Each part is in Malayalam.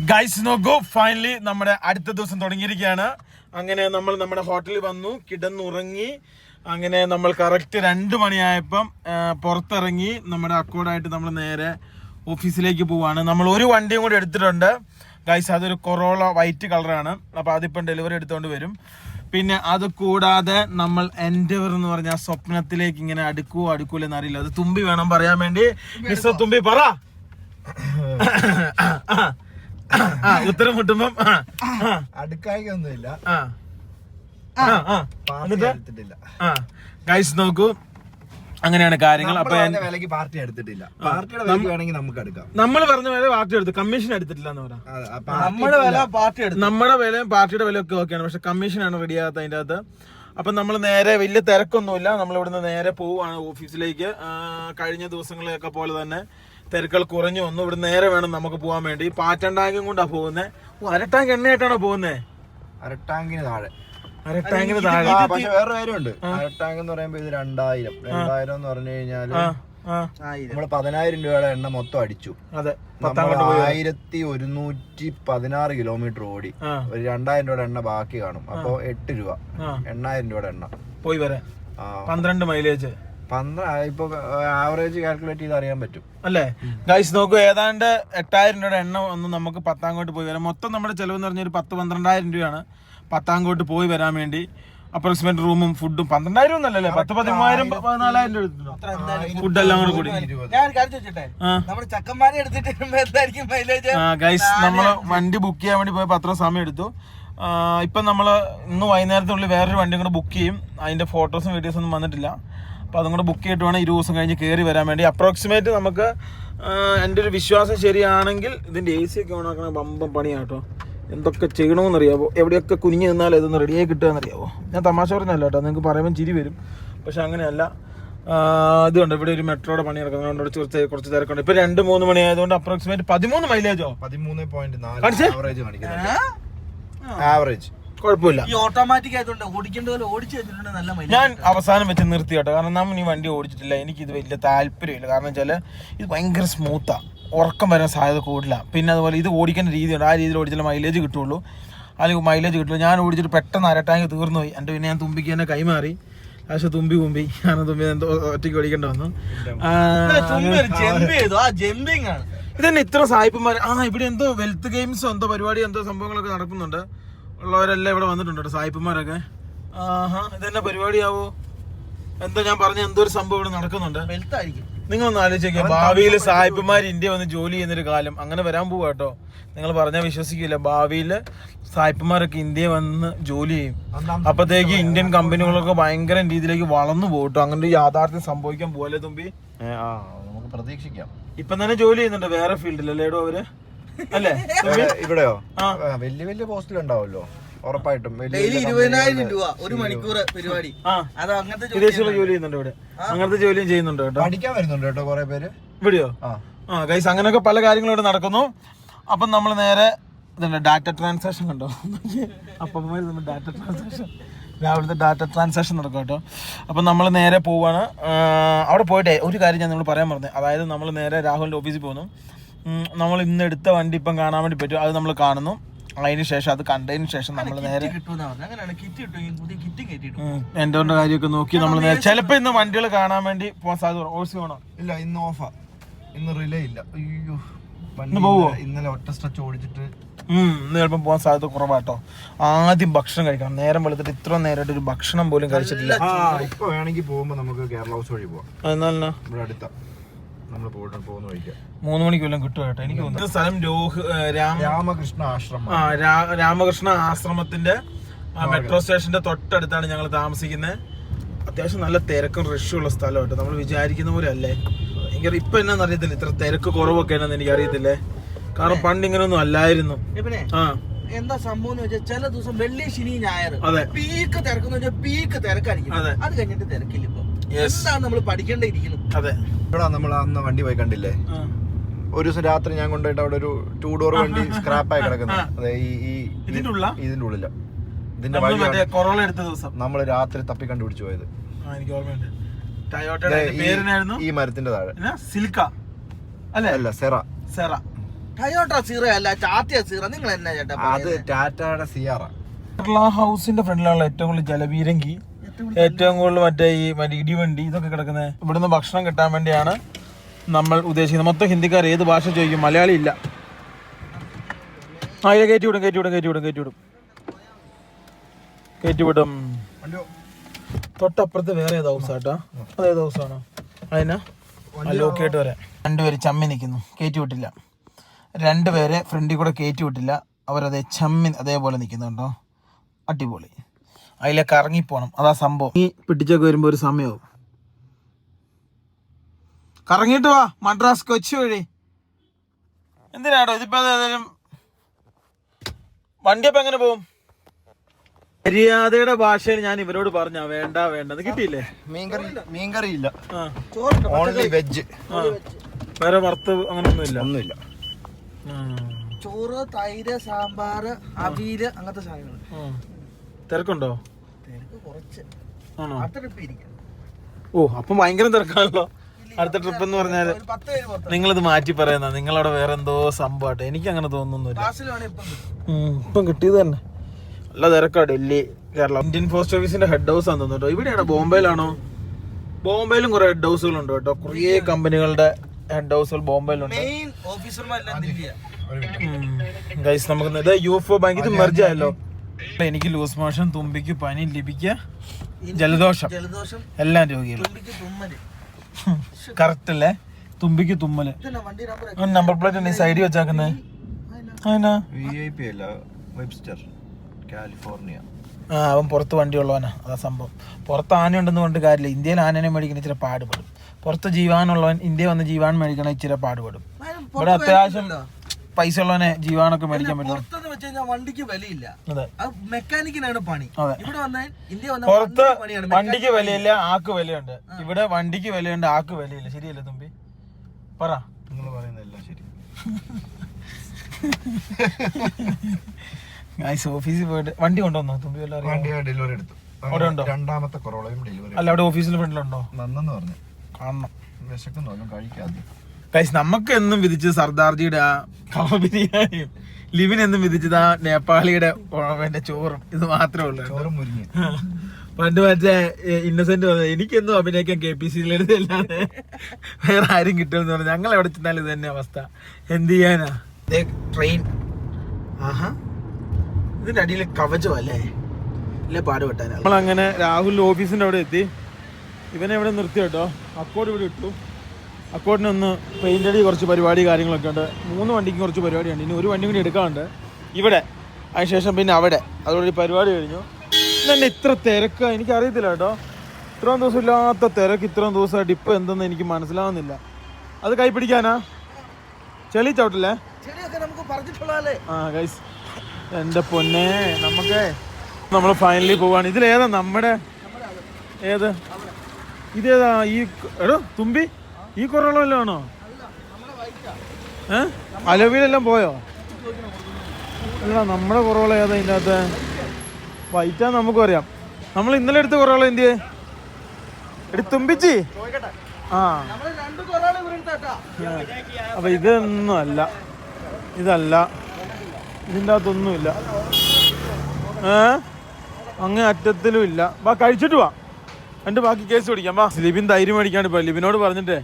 ഗൈസ് നോക്കൂ, ഫൈനലി നമ്മുടെ അടുത്ത ദിവസം തുടങ്ങിയിരിക്കുകയാണ്. അങ്ങനെ നമ്മൾ നമ്മുടെ ഹോട്ടലിൽ വന്നു, കിടന്നുറങ്ങി. അങ്ങനെ നമ്മൾ കറക്റ്റ് 2 മണിയായപ്പം പുറത്തിറങ്ങി നമ്മുടെ അക്കോർഡായിട്ട് നമ്മൾ നേരെ ഓഫീസിലേക്ക് പോവാണ്. നമ്മൾ ഒരു വണ്ടിയും കൂടി എടുത്തിട്ടുണ്ട് ഗൈസ്, അതൊരു കൊറോള വൈറ്റ് കളറാണ്. അപ്പോൾ അതിപ്പം ഡെലിവറി എടുത്തുകൊണ്ട് വരും. പിന്നെ അത് കൂടാതെ നമ്മൾ എൻഡവർ എന്ന് പറഞ്ഞ സ്വപ്നത്തിലേക്ക് ഇങ്ങനെ അടുക്കൂലെന്ന് അറിയില്ല. അത് തുമ്പി വേണം പറയാൻ വേണ്ടി. മിസ്റ്റർ തുമ്പി പറ. ഉത്തരം മുട്ടുമ്പം അടുക്കായിക്കൊന്നുമില്ല. ഗൈസ് നോക്കൂ, അങ്ങനെയാണ് കാര്യങ്ങൾ. അപ്പൊ പാർട്ടി എടുത്തിട്ടില്ല. പാർട്ടിയുടെ വില വേണമെങ്കിൽ നമുക്ക് എടുക്കാം. നമ്മൾ പറഞ്ഞ വില പാർട്ടി എടുത്തു, കമ്മീഷൻ എടുത്തിട്ടില്ല എന്ന് പറയാം. നമ്മുടെ വിലയും പാർട്ടിയുടെ വില ഒക്കെ ഓക്കെയാണ്, പക്ഷെ കമ്മീഷനാണ് റെഡി ആകാത്ത അതിൻ്റെ അകത്ത്. അപ്പം നമ്മൾ നേരെ വലിയ തിരക്കൊന്നുമില്ല, നമ്മളിവിടുന്ന് നേരെ പോവുകയാണ് ഓഫീസിലേക്ക്. കഴിഞ്ഞ ദിവസങ്ങളെയൊക്കെ പോലെ തന്നെ തിരക്കുകൾ കുറഞ്ഞു വന്നു. ഇവിടെ നേരെ വേണം നമുക്ക് പോകാൻ വേണ്ടി. പാറ്റൻ ടാങ്കും കൊണ്ടാണ് പോകുന്നത്. അരട്ടാങ്ക് എണ്ണയായിട്ടാണോ പോകുന്നത്? അരട്ടാങ്കിന് താഴെ. അരട്ടാങ്കിന് താഴെ. പക്ഷെ വേറെ കാര്യമുണ്ട്. അരട്ടാങ്ക് എന്ന് പറയുമ്പോ ഇത് 2000 എന്ന് പറഞ്ഞു കഴിഞ്ഞാല് നമ്മള് 10,000 രൂപയുടെ എണ്ണ മൊത്തം അടിച്ചു. 1116 കിലോമീറ്റർ ഓടി. ഒരു 2,000 രൂപയുടെ എണ്ണ ബാക്കി കാണും. അപ്പൊ 8 രൂപ 8,000 രൂപയുടെ എണ്ണ പോയി വരാൻ. 12 മൈലേജ്. ഇപ്പൊ ആവറേജ് കാൽക്കുലേറ്റ് ചെയ്ത് അറിയാൻ പറ്റും അല്ലേ ഗൈസ്? നോക്കൂ, ഏതാണ്ട് 8,000 രൂപയുടെ എണ്ണ ഒന്ന് നമുക്ക് പത്താങ്കോട്ട് പോയി വരാം. മൊത്തം നമ്മുടെ ചെലവെന്ന് പറഞ്ഞാൽ ഒരു 10-12,000 രൂപയാണ് പത്താങ്കോട്ട് പോയി വരാൻ വേണ്ടി. അപ്രോക്സിമേറ്റ് റൂമും ഫുഡും 12,000 ഒന്നല്ലേ, 10-13,000-14,000 രൂപ ഫുഡെല്ലാം കൂടെ കൂടി. ഗൈസ്, നമ്മള് വണ്ടി ബുക്ക് ചെയ്യാൻ വേണ്ടി പോയപ്പോ അത്ര സമയം എടുത്തു. ഇപ്പം നമ്മള് ഇന്ന് വൈകുന്നേരത്തിനുള്ളിൽ വേറൊരു വണ്ടിയും കൂടെ ബുക്ക് ചെയ്യും. അതിന്റെ ഫോട്ടോസും വീഡിയോസും ഒന്നും വന്നിട്ടില്ല. അപ്പോൾ അതും കൂടെ ബുക്ക് ചെയ്തിട്ട് വേണം 20 ദിവസം കഴിഞ്ഞ് കയറി വരാൻ വേണ്ടി. അപ്രോക്സിമേറ്റ് നമുക്ക് എൻ്റെ ഒരു വിശ്വാസം ശരിയാണെങ്കിൽ ഇതിൻ്റെ AC ഒക്കെ ഓണാക്കണ ബമ്പം പണിയാട്ടോ. എന്തൊക്കെ ചെയ്യണമെന്നറിയാവോ? എവിടെയൊക്കെ കുനിഞ്ഞ് നിന്നാൽ ഇതൊന്ന് റെഡിയായി കിട്ടുകയെന്നറിയാവോ? ഞാൻ തമാശ പറഞ്ഞല്ല കേട്ടോ, നിങ്ങൾക്ക് പറയുമ്പോൾ ചിരി വരും, പക്ഷെ അങ്ങനെയല്ല. ഇതുണ്ട്, ഇവിടെ ഒരു മെട്രോയുടെ പണി നടക്കുന്നത്, കുറച്ച് തിരക്കുണ്ട്. ഇപ്പം 2-3 മണി ആയതുകൊണ്ട് അപ്രോക്സിമേറ്റ് 13 മൈലേജോ 13.4 ആവറേജ്. കുഴപ്പമില്ല. ഈ ഓട്ടോമാറ്റിക് ആയതുകൊണ്ട് ഓടിക്കേണ്ട പോലെ ഓടിച്ചു വെച്ചിട്ടുണ്ട്. നല്ല മൈലേജ്. ഞാൻ അവസാനം വെച്ച് നിർത്തി കേട്ടോ, കാരണം നമ്മൾ ഈ വണ്ടി ഓടിച്ചിട്ടില്ല. എനിക്കിത് വലിയ താല്പര്യമില്ല. കാരണം വെച്ചാൽ ഇത് ഭയങ്കര സ്മൂത്താണ്, ഉറക്കം വരാൻ സാധ്യത കൂടില്ല. പിന്നെ അതുപോലെ ഇത് ഓടിക്കേണ്ട രീതിയുണ്ട്, ആ രീതിയിൽ ഓടിച്ചാൽ മൈലേജ് കിട്ടുള്ളൂ, അല്ലെങ്കിൽ മൈലേജ് കിട്ടുള്ളൂ. ഞാൻ ഓടിച്ചിട്ട് പെട്ടെന്ന് അരട്ടാങ്ക് തീർന്നു പോയി. എൻ്റെ പിന്നെ ഞാൻ തുമ്പിക്ക് തന്നെ കൈമാറി. പക്ഷെ തുമ്പി കാരണം തുമ്പി എന്തോ ഒറ്റയ്ക്ക് ഓടിക്കേണ്ടി വന്നു. ഇതന്നെ ഇത്ര സായിപ്പന്മാർ. ഇവിടെ എന്തോ വെൽത്ത് ഗെയിംസോ എന്തോ പരിപാടി എന്തോ സംഭവങ്ങളൊക്കെ നടക്കുന്നുണ്ട്. ഉള്ളവരെല്ലാം ഇവിടെ വന്നിട്ടുണ്ട് സായിപ്പന്മാരൊക്കെ. ഇതെന്നെ പരിപാടിയാവോ എന്തോ? ഞാൻ പറഞ്ഞ എന്തോ ഒരു സംഭവം ഇവിടെ നടക്കുന്നുണ്ട്. നിങ്ങളൊന്ന് ആലോചിക്കുക, ഭാവിയിൽ സായിപ്പന്മാർ ഇന്ത്യ വന്ന് ജോലി ചെയ്യുന്നൊരു കാലം അങ്ങനെ വരാൻ പോവാ കേട്ടോ. നിങ്ങൾ പറഞ്ഞാൽ വിശ്വസിക്കില്ല. ഭാവിയിൽ സായിപ്പന്മാരൊക്കെ ഇന്ത്യ വന്ന് ജോലി ചെയ്യും. അപ്പത്തേക്ക് ഇന്ത്യൻ കമ്പനികളൊക്കെ ഭയങ്കര രീതിയിലേക്ക് വളർന്നു പോകട്ടോ. അങ്ങനെ ഒരു യാഥാർത്ഥ്യം സംഭവിക്കാൻ പോലെ തുമ്പി. നമുക്ക് പ്രതീക്ഷിക്കാം. ഇപ്പം തന്നെ ജോലി ചെയ്യുന്നുണ്ട് വേറെ ഫീൽഡിലല്ലേടോ അവര്, അല്ലേ? ഇവിടെയോ വലിയ പോസ്റ്റിൽ ഉണ്ടാവല്ലോ ഉറപ്പായിട്ടും. 20,000 രൂപ ഒരു മണിക്കൂർ പരിപാടി. വിദേശികൾ ജോലി ചെയ്യുന്നുണ്ട് ഇവിടെ, അങ്ങനത്തെ ജോലിയും ചെയ്യുന്നുണ്ട് കേട്ടോ. പഠിക്കാൻ വരുന്നുണ്ട് കേട്ടോ കുറെ പേര് ഇവിടെയോ. ഗൈസ്, അങ്ങനെയൊക്കെ പല കാര്യങ്ങളും ഇവിടെ നടക്കുന്നു. അപ്പം നമ്മൾ നേരെ ഇതുണ്ട്, ഡാറ്റ ട്രാൻസാക്ഷൻ കണ്ടോ? അപ്പം ഡാറ്റ ട്രാൻസാക്ഷൻ, രാവിലത്തെ ഡാറ്റ ട്രാൻസാക്ഷൻ നടക്കും കേട്ടോ. അപ്പം നമ്മൾ നേരെ പോവാണ്. അവിടെ പോയിട്ടേ ഒരു കാര്യം ഞാൻ നിങ്ങൾ പറയാൻ പറഞ്ഞത്, അതായത് നമ്മൾ നേരെ രാഹുലിൻ്റെ ഓഫീസിൽ പോകുന്നു. നമ്മൾ ഇന്ന് എടുത്ത വണ്ടി ഇപ്പം കാണാൻ വേണ്ടി പറ്റും, അത് നമ്മൾ കാണുന്നു. അതിന് ശേഷം അത് കണ്ടതിന് ശേഷം നമ്മൾ നേരെ എൻ്റെ കാര്യമൊക്കെ നോക്കി നമ്മൾ നേരെ ചിലപ്പോൾ ഇന്ന് വണ്ടികൾ കാണാൻ വേണ്ടി പോകാൻ സാധ്യത. ഓഫീസ് വേണോ? ഇല്ല, ഇന്ന് ഓഫാ, ഇന്ന് റിലേ ഇല്ല. അയ്യോ, പോവോ? ഇന്നലെ ഒറ്റ സ്ട്രെച്ച് ഓടിച്ചിട്ട് ഇന്ന് ചിലപ്പോൾ പോകാൻ സാധ്യത കുറവാട്ടോ. ആദ്യം ഭക്ഷണം കഴിക്കണം. നേരം വെളുത്തിട്ട് ഇത്ര നേരമായിട്ട് ഒരു ഭക്ഷണം പോലും കഴിച്ചിട്ടില്ല. ഇപ്പൊ വേണമെങ്കിൽ പോകുമ്പോ നമുക്ക് കേരള ഹൗസ് വഴി പോവാം. എന്നാ ഇവിടെ അടുത്ത നമ്മൾ പോകുന്ന വഴിക്ക് 3 മണിക്ക് വല്ലതും കിട്ടും കേട്ടോ. എനിക്ക് തോന്നുന്നു സ്ഥലം രാമകൃഷ്ണ ആശ്രമം. രാമകൃഷ്ണ ആശ്രമത്തിന്റെ മെട്രോ സ്റ്റേഷന്റെ തൊട്ടടുത്താണ് ഞങ്ങൾ താമസിക്കുന്നത്. അത്യാവശ്യം നല്ല തിരക്കും റഷും ഉള്ള സ്ഥലം കേട്ടോ. നമ്മൾ വിചാരിക്കുന്ന പോലെ അല്ലേ. ഭയങ്കര ഇപ്പൊ എന്നാന്ന് അറിയത്തില്ല, ഇത്ര തിരക്ക് കുറവൊക്കെ എന്നാന്ന് എനിക്ക് അറിയത്തില്ലേ. കാരണം പണ്ട് ഇങ്ങനൊന്നും അല്ലായിരുന്നു. എന്താ സംഭവം എന്ന് വെച്ചാൽ ചില ദിവസം വെള്ളി, ശനി, ഞായർ പീക്ക് തിരക്കെന്ന് വെച്ചാൽ പീക്ക് തിരക്കായിരിക്കും. അത് കഴിഞ്ഞിട്ട് തിരക്കില്ല. ഇപ്പൊ എന്താണ് നമ്മൾ പഠിക്കേണ്ടിയിരിക്കുന്നത്? അതെ, ഇവിടെ നമ്മൾ അന്ന് വണ്ടി പോയി കണ്ടില്ലേ, ഒരു ദിവസം രാത്രി ഞാൻ കൊണ്ടുപോയിട്ട് അവിടെ ഒരു 2 ഡോർ വണ്ടി സ്ക്രാപ്പായി കിടക്കുന്നത്. അതെ, ഇതിന്റെ ഉള്ളില. ഇതിന്റെ വഴി കൊറോള എടുത്ത ദിവസം നമ്മള് രാത്രി തപ്പി കണ്ടുപിടിച്ചു പോയത്. എനിക്ക് ഓർമ്മയുണ്ട്. ടയോട്ടയുടെ പേരിനായിരുന്നു ഈ മരത്തിന്റെ താഴെ. സിൽക്ക അല്ല, സെറ. ടയോട്ട സീറോ അല്ല, ടാറ്റ സീറോ. നിങ്ങൾ എന്നാ ചേട്ടാ? അത് ടാറ്റയുടെ സിയാറ. കേരള ഹൗസിന്റെ ഫ്രണ്ടിലുള്ള ഏറ്റവും കൂടുതൽ ജലപീരങ്കി, ഏറ്റവും കൂടുതൽ മറ്റേ ഇടിവണ്ടി, ഇതൊക്കെ കിടക്കുന്നത് ഇവിടുന്ന് ഭക്ഷണം കിട്ടാൻ വേണ്ടിയാണ് നമ്മൾ ഉദ്ദേശിക്കുന്നത്. മൊത്തം ഹിന്ദിക്കാർ ഏത് ഭാഷ ചോദിക്കും, മലയാളി ഇല്ല. ആ ഇത് കയറ്റിവിടും. തൊട്ടപ്പുറത്ത് വേറെ ഏത് ഹൗസാട്ടാ? അതേത് ഹൗസാണോ? അതിനാ ലോക്കായിട്ട് വരാൻ. രണ്ടുപേര് ചമ്മി നിൽക്കുന്നു, കയറ്റി വിട്ടില്ല. രണ്ടുപേരെ ഫ്രണ്ടിൽ കൂടെ കയറ്റി വിട്ടില്ല. അവരതേ ചമ്മി അതേപോലെ നിൽക്കുന്നുണ്ടോ? അടിപൊളി. അതിലേക്ക് ഇറങ്ങിപ്പോണം, അതാ സംഭവം. ഈ പിടിച്ചൊക്കെ വരുമ്പോൾ ഒരു സമയവും. കറങ്ങിയിട്ട് വാ, മദ്രാസ് കൊച്ചി വഴി. എന്തിനാടോ ഇതിപ്പോ? ഏതായാലും വണ്ടിയപ്പോ എങ്ങനെ പോവും? മര്യാദയുടെ ഭാഷയിൽ ഞാൻ ഇവരോട് പറഞ്ഞ വേണ്ട വേണ്ടെന്ന്. കിട്ടിയില്ലേ? മീൻകറി ഇല്ല, ഓൺലി വെജ്. വേറെ വറുത്ത് അങ്ങനെ ഒന്നുമില്ല. ചോറ്, തൈര്, സാമ്പാറ്, അവിയല്, അങ്ങനത്തെ സാധനങ്ങൾ. തിരക്കുണ്ടോ? കുറച്ച്. ആണോ? അടുത്ത. ഓ, അപ്പം ഭയങ്കര തിരക്കാണല്ലോ. അടുത്ത ട്രിപ്പ് എന്ന് പറഞ്ഞാല് നിങ്ങളിത് മാറ്റി പറയുന്ന, നിങ്ങളവിടെ വേറെ എന്തോ സംഭവമാട്ടെ. എനിക്ക് അങ്ങനെ തോന്നുന്നില്ല. ഇപ്പം കിട്ടിയത് തന്നെ നല്ല തിരക്കാ. ഡൽഹി, കേരള. ഇന്ത്യൻ പോസ്റ്റ് ഓഫീസിന്റെ ഹെഡ് ഹൗസ് ആണെന്ന് തോന്നുന്നു കേട്ടോ. ഇവിടെയാണോ? ബോംബെയിലാണോ? ബോംബെയിലും കുറെ ഹെഡ് ഹൗസുകളുണ്ട് കേട്ടോ. കുറേ കമ്പനികളുടെ ഹെഡ് ഹൗസുകൾ ബോംബെയിലുണ്ട്. ഗൈസ്, നമുക്ക് ഇത് യൂഫോ ബാങ്ക്, ഇത് മെർജ് ആയല്ലോ. എനിക്ക് ലൂസ് മോഷൻ, തുമ്പിക്ക് പനി, ലിപിക്ക് ജലദോഷം, എല്ലാം രോഗികൾ. കറക്റ്റ് അല്ലേ? തുമ്പിക്ക് തുമ്മല്. നമ്പർ പ്ലേറ്റ് ഉണ്ട് സൈഡിൽ വെച്ചാക്കുന്നത്. അവൻ പുറത്ത് വണ്ടി ഉള്ളവനാ, അതാ സംഭവം. പുറത്ത് ആന ഉണ്ടെന്ന് കൊണ്ട് കാര്യമില്ല. ഇന്ത്യയിൽ ആനനെ മേടിക്കണ ഇച്ചിരി പാടുപെടും. പുറത്ത് ജീവാനുള്ളവൻ ഇന്ത്യ വന്ന് ജീവാൻ മേടിക്കണ ഇച്ചിരി പാടുപെടും. ഇവിടെ അത്യാവശ്യം പൈസ ഉള്ളവനെ ജീവാനൊക്കെ മേടിക്കാൻ പറ്റും. വണ്ടിക്ക് വിലയില്ല, മെക്കാനിക്കിനാണ് പണി. പുറത്ത് വണ്ടിക്ക് വിലയില്ല, ആക്ക് വിലയുണ്ട്. ഇവിടെ വണ്ടിക്ക് വിലയുണ്ട്, ആക്ക് വിലയില്ല. ശരിയല്ലേ തുമ്പി? പറ. നിങ്ങൾ പറയുന്നതെല്ലാം ശരി. ഓഫീസിൽ പോയിട്ട് വണ്ടി കൊണ്ടുവന്നോ തുമ്പി? ഡെലിവറി എടുത്തു. രണ്ടാമത്തെ കൊറോളയും ഡെലിവറി. അല്ല, അവിടെ ഓഫീസിൽ ഫ്രണ്ടിലുണ്ടോ? നന്നെന്ന് പറഞ്ഞു. കാണണം. വിശക്കുന്നു, കഴിക്കാതെ. ഗൈസ്, നമുക്ക് എന്നും വിധിച്ചത് സർദാർജിയുടെ ആ കവ ബിരിയാണിയും, ലിവിൻ എന്നും വിധിച്ചത് ആ നേപ്പാളിയുടെ ചോറും. ഇത് മാത്രമേ ഉള്ളൂ. ചോറും മുരിങ്ങി. പണ്ട് മറ്റേ ഇന്നസെന്റ് പറഞ്ഞത് എനിക്കെന്നും അഭിനയിക്കാൻ KPCC അല്ലാതെ വേറെ ആരും കിട്ടുമെന്ന് പറഞ്ഞു. ഞങ്ങൾ എവിടെ ചെന്നാലും ഇത് തന്നെ അവസ്ഥ. എന്ത് ചെയ്യാനാ? ട്രെയിൻ. ആഹാ, ഇതിന്റെ അടിയിൽ കവചം അല്ലേ? ഇല്ല, പാടുപെട്ടാനാ. നമ്മളങ്ങനെ രാഹുലിന്റെ ഓഫീസിന്റെ അവിടെ എത്തി. ഇവനെ ഇവിടെ നിർത്തി കേട്ടോ. അക്കോട് ഇവിടെ ഇട്ടു. അക്കോട്ടിനൊന്ന് പെയിൻ്റ് അടി, കുറച്ച് പരിപാടി കാര്യങ്ങളൊക്കെ ഉണ്ട്. 3 വണ്ടിക്ക് കുറച്ച് പരിപാടിയുണ്ട്. ഇനി ഒരു വണ്ടി കൂടി എടുക്കാറുണ്ട് ഇവിടെ. അതിനുശേഷം പിന്നെ അവിടെ. അതോടെ പരിപാടി കഴിഞ്ഞു. തന്നെ ഇത്ര തിരക്ക് എനിക്കറിയത്തില്ല കേട്ടോ. ഇത്രയും ദിവസം ഇല്ലാത്ത തിരക്ക് ഇത്രയും ദിവസമായിട്ട് ഇപ്പം എന്തെന്ന് എനിക്ക് മനസ്സിലാവുന്നില്ല. അത് കൈ പിടിക്കാനാ? ചെളി ചവിട്ടില്ലേ? ആ ഗൈസ്, എൻ്റെ പൊന്നെ, നമ്മൾ ഫൈനലി പോവാണ്. ഇതിലേതാ നമ്മുടെ? ഏത് ഇതേതാ? ഈ എടോ തുമ്പി, ഈ കൊറോള ആണോ? അലവിലെല്ലാം പോയോ? അല്ല, നമ്മുടെ കൊറോള ഏതാ ഇതിൻ്റെ അകത്ത്? വൈറ്റാന്ന് നമുക്കും അറിയാം. നമ്മൾ ഇന്നലെ എടുത്ത കൊറോള എന്തിയെ? തുമ്പിച്ചി. ആ, അപ്പൊ ഇതൊന്നും അല്ല, ഇതല്ല, ഇതിൻ്റെ അകത്തൊന്നുമില്ല. അങ്ങ് അറ്റത്തിലും ഇല്ല. വാ, കഴിച്ചിട്ട് വാ, എൻ്റെ ബാക്കി കേസ് പിടിക്കാം. വാ. ലിബിൻ തൈര് മേടിക്കാണ്ട് ഇപ്പോൾ ലിബിനോട് പറഞ്ഞിട്ടേ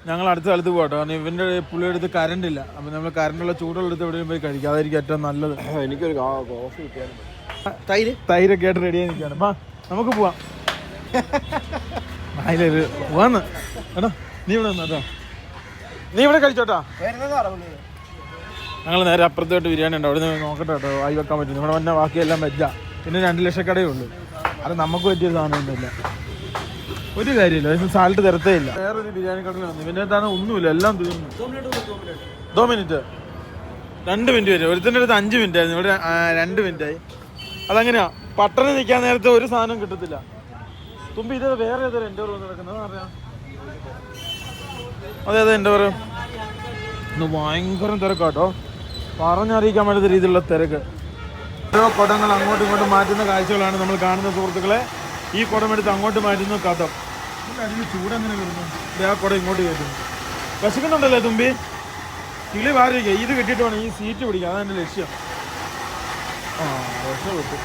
ഞങ്ങൾ അടുത്ത കാലത്ത് പോകട്ടോ. കാരണം ഇവൻ്റെ പുള്ളിയുടെ അടുത്ത് കറണ്ട് ഇല്ല. അപ്പം നമ്മൾ കറണ്ടുള്ള ചൂടുള്ളടുത്ത് എവിടെയും പോയി കഴിക്കാം. അതായിരിക്കും ഏറ്റവും നല്ലത്. എനിക്കൊരു കോഫി കിട്ടിയാലും തൈരൊക്കെ ആയിട്ട് റെഡി ആയി നിൽക്കുകയാണ്. വാ, നമുക്ക് പോവാം. അതിലൊരു പോവാന്ന്. എടാ, നീ ഇവിടെ വന്നോ, നീ ഇവിടെ കഴിച്ചോട്ടാ. ഞങ്ങൾ നേരെ അപ്പുറത്തോട്ട് ബിരിയാണി ഉണ്ട്, അവിടെ നിന്ന് നോക്കട്ടെ കേട്ടോ. ആയി വെക്കാൻ പറ്റും. ഇവിടെ വന്നാൽ ബാക്കിയെല്ലാം വെച്ചാ. പിന്നെ 2 ലക്ഷക്കടയേ ഉള്ളൂ. അത് നമുക്ക് പറ്റിയ സാധനമൊന്നുമില്ല. ഒരു കാര്യമില്ല, പക്ഷേ സാൾട്ട് തരത്തേ ഇല്ല. വേറൊരു ബിരിയാണി കടയിൽ വന്നു. ഇവൻ്റെ അടുത്താണ് ഒന്നുമില്ല, എല്ലാം തീർന്നു. 2 മിനിറ്റ് 2 മിനിറ്റ് വരും. ഒരുത്തിൻ്റെ അടുത്ത് 5 മിനിറ്റ് ആയിരുന്നു, ഇവിടെ 2 മിനിറ്റായി. അതങ്ങനെയാ, പട്ടണം നിൽക്കാൻ നേരത്തെ ഒരു സാധനം കിട്ടത്തില്ല. തുമ്പി ഇത് വേറെ ഏതൊരു എൻ്റെ വന്ന് കിടക്കുന്നത് അറിയാം. അതെ, എൻ്റെ പറയും. ഇന്ന് ഭയങ്കര തിരക്കാട്ടോ, പറഞ്ഞറിയിക്കാൻ പറ്റാത്ത രീതിയിലുള്ള തിരക്ക്. ഓരോ കുടങ്ങൾ അങ്ങോട്ടും ഇങ്ങോട്ടും മാറ്റുന്ന കാഴ്ചകളാണ് നമ്മൾ കാണുന്ന സുഹൃത്തുക്കളെ. ഈ കുടമെടുത്ത് അങ്ങോട്ട് മാറ്റുന്നു കഥം. അതിൽ ചൂടെങ്ങനെ വരുന്നു? ആ കുടം ഇങ്ങോട്ട് കയറ്റുന്നു. വിശക്കുന്നുണ്ടല്ലേ തുമ്പി? കിളി വാരിക്കുക. ഇത് കിട്ടിയിട്ട് വേണം ഈ സീറ്റ് പിടിക്കുക. അതാണ് എൻ്റെ ലക്ഷ്യം. രക്ഷപ്പെട്ടു.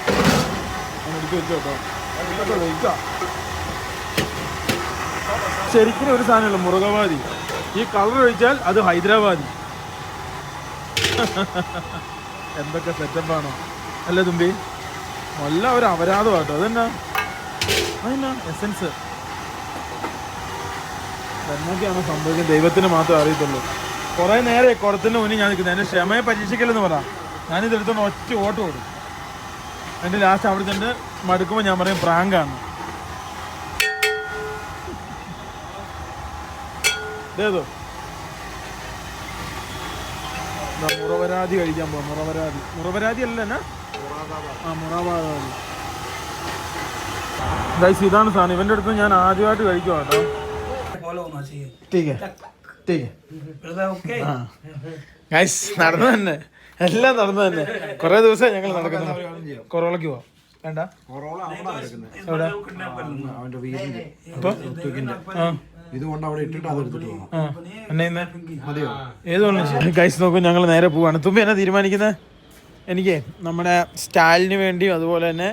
എടുത്ത് വെച്ചു കേട്ടോ. വെക്കാം. ശരിക്കും ഒരു സാധനമല്ല മുറുകവാദി. ഈ കളർ ഒഴിച്ചാൽ അത് ഹൈദരാബാദി. എന്തൊക്കെ സെറ്റപ്പാണോ അല്ലേ തുമ്പി? നല്ല ഒരു അപരാധം കേട്ടോ. അതെന്നാ എസൻസ് എന്നൊക്കെയാണ് സംഭവിക്കുന്നത്. ദൈവത്തിന് മാത്രമേ അറിയത്തുള്ളൂ. കുറേ നേരെ കുടത്തിന് മുന്നിൽ ഞാൻ നിൽക്കുന്നത്. എൻ്റെ ക്ഷമയെ പരീക്ഷിക്കലെന്ന് പറ. ഞാനിത് എടുത്തോണ്ട് ഒറ്റ ഓട്ടം ഓടും. എൻ്റെ ലാസ്റ്റ് അവിടെ തന്നെ മടുക്കുമ്പോൾ ഞാൻ പറയും പ്രാങ്കാണ്. ഇതേതോ മുറവരാതി കഴിക്കാൻ പോവാം. മുറവരാതി അല്ല എന്നാ മുറാബാദി. ഗൈസ് ഇതാണ് സാധനം. ഇവൻ്റെ അടുത്ത് ഞാൻ ആദ്യമായിട്ട് കഴിക്കുക കേട്ടോ. ഗൈസ് നടന്നു തന്നെ, എല്ലാം നടന്നു തന്നെ. കുറെ ദിവസം ഞങ്ങൾ നടക്കുന്നു. കൊറോളക്ക് പോവാം. വേണ്ട ഇതുകൊണ്ട് അവിടെ ഇട്ടിട്ട് അതെടുത്തിട്ട് ഏത് ഗൈസ് നോക്കും. ഞങ്ങൾ നേരെ പോവാണ്. തുമ്പി എന്നാ തീരുമാനിക്കുന്നത്? എനിക്ക് നമ്മുടെ സ്റ്റാലിന് വേണ്ടിയും അതുപോലെ തന്നെ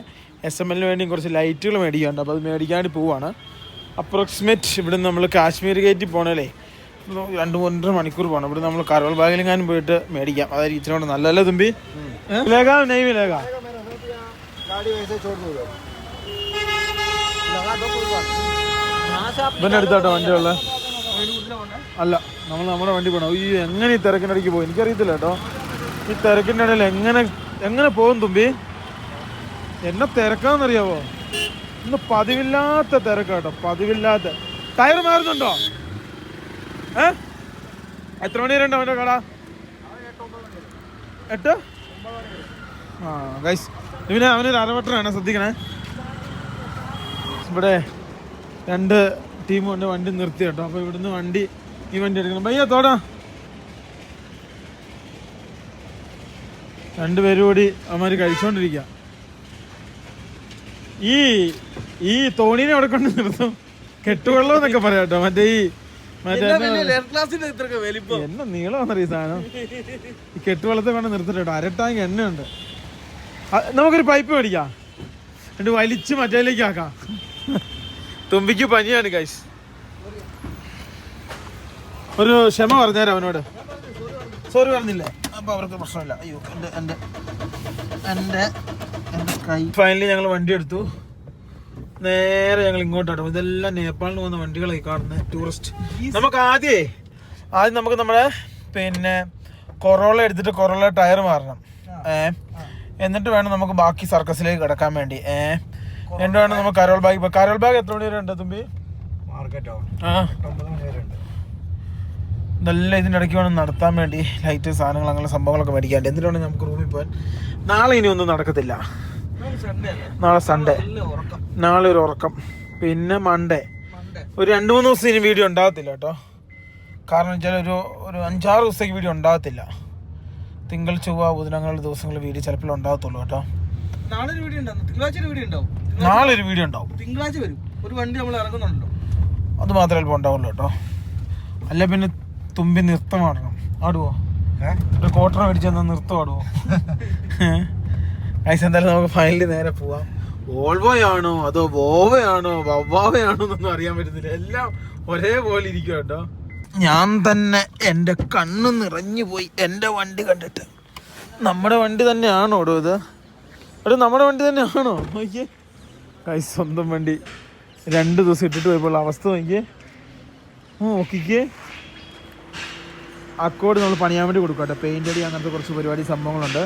SML വേണ്ടിയും കുറച്ച് ലൈറ്റുകൾ മേടിക്കാനുണ്ട്. അപ്പോൾ അത് മേടിക്കാൻ വേണ്ടി പോവാണ്. അപ്രോക്സിമേറ്റ് ഇവിടെ നമ്മൾ കാശ്മീർ ഗേറ്റിൽ പോകണല്ലേ 2-3 മണിക്കൂർ പോകണം. ഇവിടെ നമ്മൾ കരോൾ ബാഗിലെങ്ങാനും പോയിട്ട് മേടിക്കാം. അതായിരിക്കും ഇച്ചിരി കൊണ്ട് നല്ലല്ലേ തുമ്പി? മിലേഗാ നെയ് മിലേഗാ? ഇവൻ്റെ അടുത്താട്ടോ വണ്ടിയുള്ള അല്ല, നമ്മൾ നമ്മുടെ വണ്ടി പോകണം. ഈ എങ്ങനെ ഈ തിരക്കിൻ്റെ ഇടയ്ക്ക് പോകും എനിക്കറിയത്തില്ല കേട്ടോ. ഈ തിരക്കിൻ്റെ ഇടയിൽ എങ്ങനെ പോകും തുമ്പി? എന്നെ തിരക്കാന്നറിയാവോ? ഇന്ന് പതിവില്ലാത്ത തിരക്കാട്ടോ, പതിവില്ലാത്ത. ടയർ മാറുന്നുണ്ടോ? എത്ര മണി വരെ ഉണ്ടോ അവൻ്റെ കട? 8? ഗൈസ് അവനൊരു അരവട്ടറാണ്, ശ്രദ്ധിക്കണേ. ഇവിടെ 2 ടീം കൊണ്ട് വണ്ടി നിർത്തി കേട്ടോ. അപ്പോൾ ഇവിടുന്ന് ഈ വണ്ടി എടുക്കണം. ഭയ്യ തോടാ. 2 പേരും കൂടി അവന്മാർ കഴിച്ചോണ്ടിരിക്കുക. ഈ തോണീനെ അവിടെ കൊണ്ട് നിർത്തും. കെട്ടുവെള്ളം എന്നൊക്കെ പറയാം കേട്ടോ. മറ്റേ എന്നെ നീളമാണെന്നറിയ സാധനം. ഈ കെട്ടുവെള്ളത്തെ കൊണ്ട് നിർത്തിട്ട് കേട്ടോ. 1/2 ടാങ്ക് എണ്ണയുണ്ട്. നമുക്കൊരു പൈപ്പ് മേടിക്കാം, എന്നിട്ട് വലിച്ച് മറ്റേലേക്ക് ആക്കാം. തുമ്പിക്ക് പനിയാണ് ഗൈസ്. ഒരു ക്ഷമ പറഞ്ഞേരാ അവനോട്. സോറി പറഞ്ഞില്ലേ? അപ്പോൾ അവർക്ക് പ്രശ്നമില്ല. അയ്യോ എൻ്റെ കൈ. ഫൈനലി ഞങ്ങൾ വണ്ടി എടുത്തു. നേരെ ഞങ്ങൾ ഇങ്ങോട്ടാട്ടോ. ഇതെല്ലാം നേപ്പാളിന് പോകുന്ന വണ്ടികളായി കാണുന്നത്, ടൂറിസ്റ്റ്. നമുക്ക് ആദ്യം നമുക്ക് നമ്മുടെ കൊറോള എടുത്തിട്ട് കൊറോള ടയർ മാറണം. എന്നിട്ട് വേണം നമുക്ക് ബാക്കി സർക്കസിലേക്ക് കിടക്കാൻ വേണ്ടി. എന്നിട്ട് വേണം നമുക്ക് കരോൾ ബാഗ് എത്ര മണി വരെ ഉണ്ട് തുമ്പി? നല്ല ഇതിൻ്റെ ഇടയ്ക്ക് വേണം നടത്താൻ വേണ്ടി. ലൈറ്റ് സാധനങ്ങൾ അങ്ങനെ സംഭവങ്ങളൊക്കെ മേടിക്കാണ്ട്. എന്നിട്ട് വേണം നമുക്ക് റൂമിൽ പോകാൻ. നാളെ ഇനി ഒന്നും നടക്കത്തില്ല. നാളെ സൺഡേ. നാളെ ഒരു ഉറക്കം. പിന്നെ മൺഡേ ഒരു 2-3 ദിവസം ഇനി വീഡിയോ ഉണ്ടാകത്തില്ല കേട്ടോ. കാരണം വെച്ചാൽ ഒരു 5-6 ദിവസത്തേക്ക് വീഡിയോ ഉണ്ടാകത്തില്ല. തിങ്കൾ ചൊവ്വ ബുധൻ അങ്ങനെയുള്ള ദിവസങ്ങളിൽ വീഡിയോ ചിലപ്പോൾ ഉണ്ടാകത്തുള്ളൂ കേട്ടോ. നാളെ ഒരു വീഡിയോ ഉണ്ടാവും. നാളെ ഒരു വീഡിയോ ഉണ്ടാവും. തിങ്കളാഴ്ച വരും ഒരു വണ്ടി നമ്മൾ ഇറങ്ങുന്നുണ്ടല്ലോ. അത് മാത്രമേ ഇപ്പോൾ ഉണ്ടാവുള്ളൂ കേട്ടോ. അല്ല പിന്നെ തുമ്പി നൃത്തം ആടണം. ആടുവോ? ഒരു ക്വാർട്ടർ മേടിച്ച് തന്നാൽ നൃത്തം ആടുവോ? ഗൈസ് എന്തായാലും നമുക്ക് ഫൈനലി നേരെ പോവാം. വോൾവോയാണോ അതോ വോവയാണോ വവ്വാവയാണോ എന്നൊന്നും അറിയാൻ പറ്റുന്നില്ല. എല്ലാം ഒരേപോലെ ഇരിക്കും കേട്ടോ. ഞാൻ തന്നെ എൻ്റെ കണ്ണ് നിറഞ്ഞു പോയി എൻ്റെ വണ്ടി കണ്ടിട്ട്. നമ്മുടെ വണ്ടി തന്നെയാണോ ഇത്? നമ്മുടെ വണ്ടി തന്നെയാണോ? നോക്കിയേ ഗൈസ്, സ്വന്തം വണ്ടി 2 ദിവസം ഇട്ടിട്ട് പോയപ്പോൾ അവസ്ഥ നോക്കിയേ. നോക്കിക്കേ. അക്കോട് നമ്മൾ പണിയാൻ വേണ്ടി കൊടുക്കാം കേട്ടോ. പെയിൻ്റ് അടി അങ്ങനത്തെ കുറച്ച് പരിപാടി സംഭവങ്ങളുണ്ട്.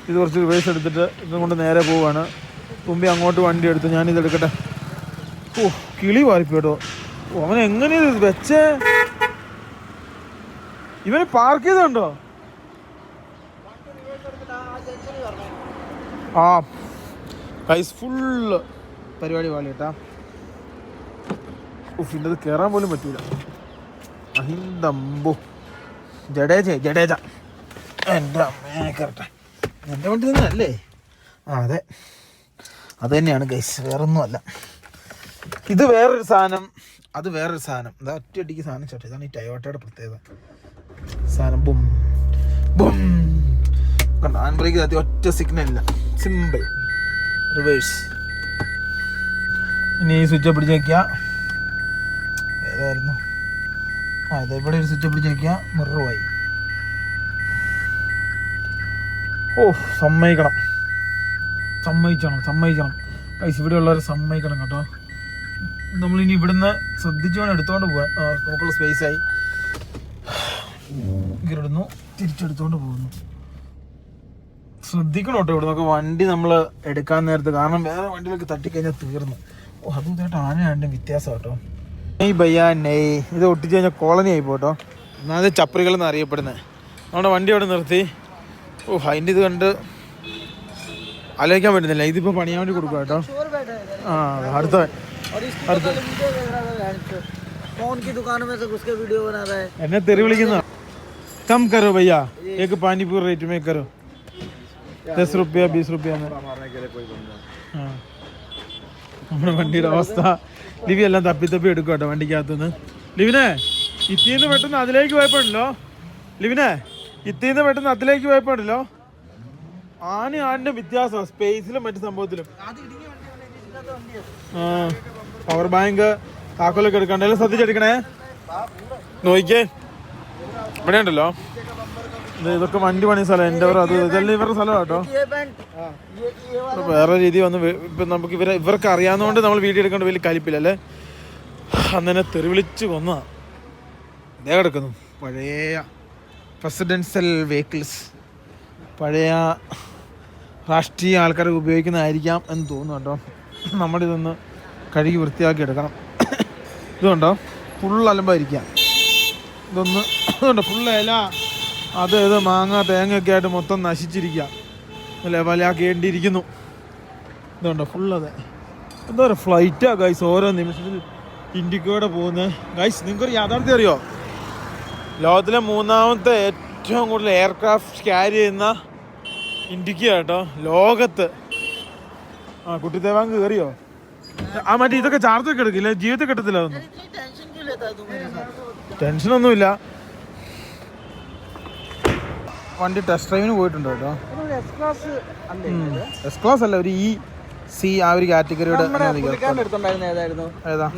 ഇത് കുറച്ച് റിവേഴ്സ് എടുത്തിട്ട് ഇതും കൊണ്ട് നേരെ പോവാണ്. തുമ്പി അങ്ങോട്ട് വണ്ടി എടുത്തു. ഞാനിതെടുക്കട്ടെ. കിളി വാരിപ്പോ കേട്ടോ. അവൻ എങ്ങനെയാ ഇത് വെച്ചേ? ഇവന് പാർക്ക് ചെയ്തുണ്ടോ? ഗൈസ് ഫുള്ള് പരിപാടി പാളി കേട്ടാ. ഇന്നത് കയറാൻ പോലും പറ്റൂല. അഹിന്ദമ്പോ ജഡേജ എൻ്റെ അമ്മേനെ കയറട്ടെ. എൻ്റെ വണ്ടി തന്നെ അല്ലേ? അതെ, അത് തന്നെയാണ് ഗൈസ്, വേറൊന്നുമല്ല. ഇത് വേറൊരു സാധനം, അത് വേറൊരു സാധനം. ഇതാ ഒറ്റയടിക്ക് സാധനം ചോട്ടെ. ഇതാണ് ഈ ടയോട്ടയുടെ പ്രത്യേകത. സാധനം ബും കണ്ടോ ഹാൻഡ് ബ്രേക്ക് ഒറ്റ സിഗ്നൽ ഇല്ല, സിമ്പിൾ. റിവേഴ്സ്. ഇനി ഈ സ്വിച്ച് പിടിച്ച് വയ്ക്കുക. ഏതായിരുന്നു? ഇതെവിടെ ഒരു സ്വിച്ച് പിടിച്ച് വയ്ക്കുക. മിററുമായി. സമ്മതിക്കണം. ഗൈസ് ഇവിടെ ഉള്ളവർ സമ്മതിക്കണം കേട്ടോ. നമ്മളിനി ഇവിടുന്ന് ശ്രദ്ധിച്ചു വേണം എടുത്തോണ്ട് പോകാൻ. നമുക്കുള്ള സ്പേസായി. ഇവിടുന്ന് തിരിച്ചെടുത്തോണ്ട് പോകുന്നു. ശ്രദ്ധിക്കണം കേട്ടോ ഇവിടെ നമുക്ക് വണ്ടി നമ്മൾ എടുക്കാൻ നേരത്ത്. കാരണം വേറെ വണ്ടിയിലൊക്കെ തട്ടിക്കഴിഞ്ഞാൽ തീർന്നു. അതും ഇതായിട്ട് ആനയാണ്ട് വ്യത്യാസം കേട്ടോ. നെയ് ബയ്യാ നെയ്. ഇത് ഒട്ടിച്ച് കഴിഞ്ഞാൽ കോളനി ആയി പോട്ടോ. ഒന്നാമത് ചപ്പറികൾ എന്ന് അറിയപ്പെടുന്നത്. നമ്മുടെ വണ്ടി അവിടെ നിർത്തി. അതിൻ്റെ ഇത് കണ്ട് ആലോചിക്കാൻ പറ്റുന്നില്ല. ഇതിപ്പോൾ പണിയാൻ വേണ്ടി കൊടുക്കുക കേട്ടോ. അടുത്ത എന്നെ തെറി വിളിക്കുന്ന. കം കരോ ഭയ്യ, ഏക്ക് പാനിപൂരി റേറ്റ് മേ കരോ. 10 रुपया 20 रुपया. നമ്മുടെ വണ്ടിയുടെ അവസ്ഥ. ലിവി എല്ലാം തപ്പി എടുക്കും കേട്ടോ വണ്ടിക്കകത്തുനിന്ന്. ലിവിനെ ഇത്തിന്ന് പെട്ടെന്ന് അതിലേക്ക് പോയപ്പോഴല്ലോ. അതിലേക്ക് പോയപ്പോഴല്ലോ ആനയുടെ വ്യത്യാസം സ്പേസിലും മറ്റു സംഭവത്തിലും. Power bank താക്കോലൊക്കെ എടുക്കണ്ടെല്ലാം ശ്രദ്ധിച്ചെടുക്കണേ. നോക്കിക്കേ ഇവിടെ ഉണ്ടല്ലോ. ഇതൊക്കെ വണ്ടി പണി സ്ഥലം. എൻ്റെ അത് ഇതെല്ലാം ഇവരുടെ സ്ഥലം കേട്ടോ. വേറെ രീതി വന്ന് ഇപ്പം നമുക്ക് ഇവർക്ക് അറിയാവുന്നതുകൊണ്ട് നമ്മൾ വീഡിയോ എടുക്കേണ്ട വലിയ കലിപ്പില്ലല്ലേ. അന്നെ തെറി വിളിച്ച് കൊന്നതാ. ഇതേ കിടക്കുന്നു പഴയ പ്രസിഡൻഷ്യൽ വെഹിക്കിൾസ്. പഴയ രാഷ്ട്രീയ ആൾക്കാരൊക്കെ ഉപയോഗിക്കുന്നതായിരിക്കാം എന്ന് തോന്നുന്നു കേട്ടോ. നമ്മളിതൊന്ന് കഴുകി വൃത്തിയാക്കി എടുക്കണം. ഇതുണ്ടോ ഫുൾ അലമ്പായിരിക്കാം. ഇതുണ്ടോ ഫുൾ ഇല അത് ഇത് മാങ്ങ തേങ്ങയൊക്കെ ആയിട്ട് മൊത്തം നശിച്ചിരിക്കുക. ലെവലാക്കേണ്ടിയിരിക്കുന്നു. ഇതുണ്ടോ ഫുൾ. അതെ എന്താ പറയുക ഫ്ലൈറ്റാണ് ഗൈസ്. ഓരോ നിമിഷത്തിൽ ഇൻഡിക്കോടെ പോകുന്നത്. ഗൈസ് നിങ്ങൾക്കൊരു യാഥാർത്ഥ്യം അറിയോ? ലോകത്തിലെ 3ാമത്തെ ഏറ്റവും കൂടുതൽ എയർക്രാഫ്റ്റ് ക്യാരി ചെയ്യുന്ന ഇൻഡിക്ക കേട്ടോ ലോകത്ത്. കുട്ടിദേവാങ്ക് കയറിയോ? മറ്റേ ഇതൊക്കെ ചാർജൊക്കെ എടുക്കില്ല, ജീവിതത്തിൽ കിട്ടത്തില്ല. അതൊന്നും ടെൻഷനൊന്നുമില്ല. വണ്ടി ടെസ്റ്റ് ഡ്രൈവിന് പോയിട്ടുണ്ട് കേട്ടോ. എസ് ക്ലാസ് അല്ല, ഒരു EC ആ ഒരു കാറ്റഗറിയുടെ.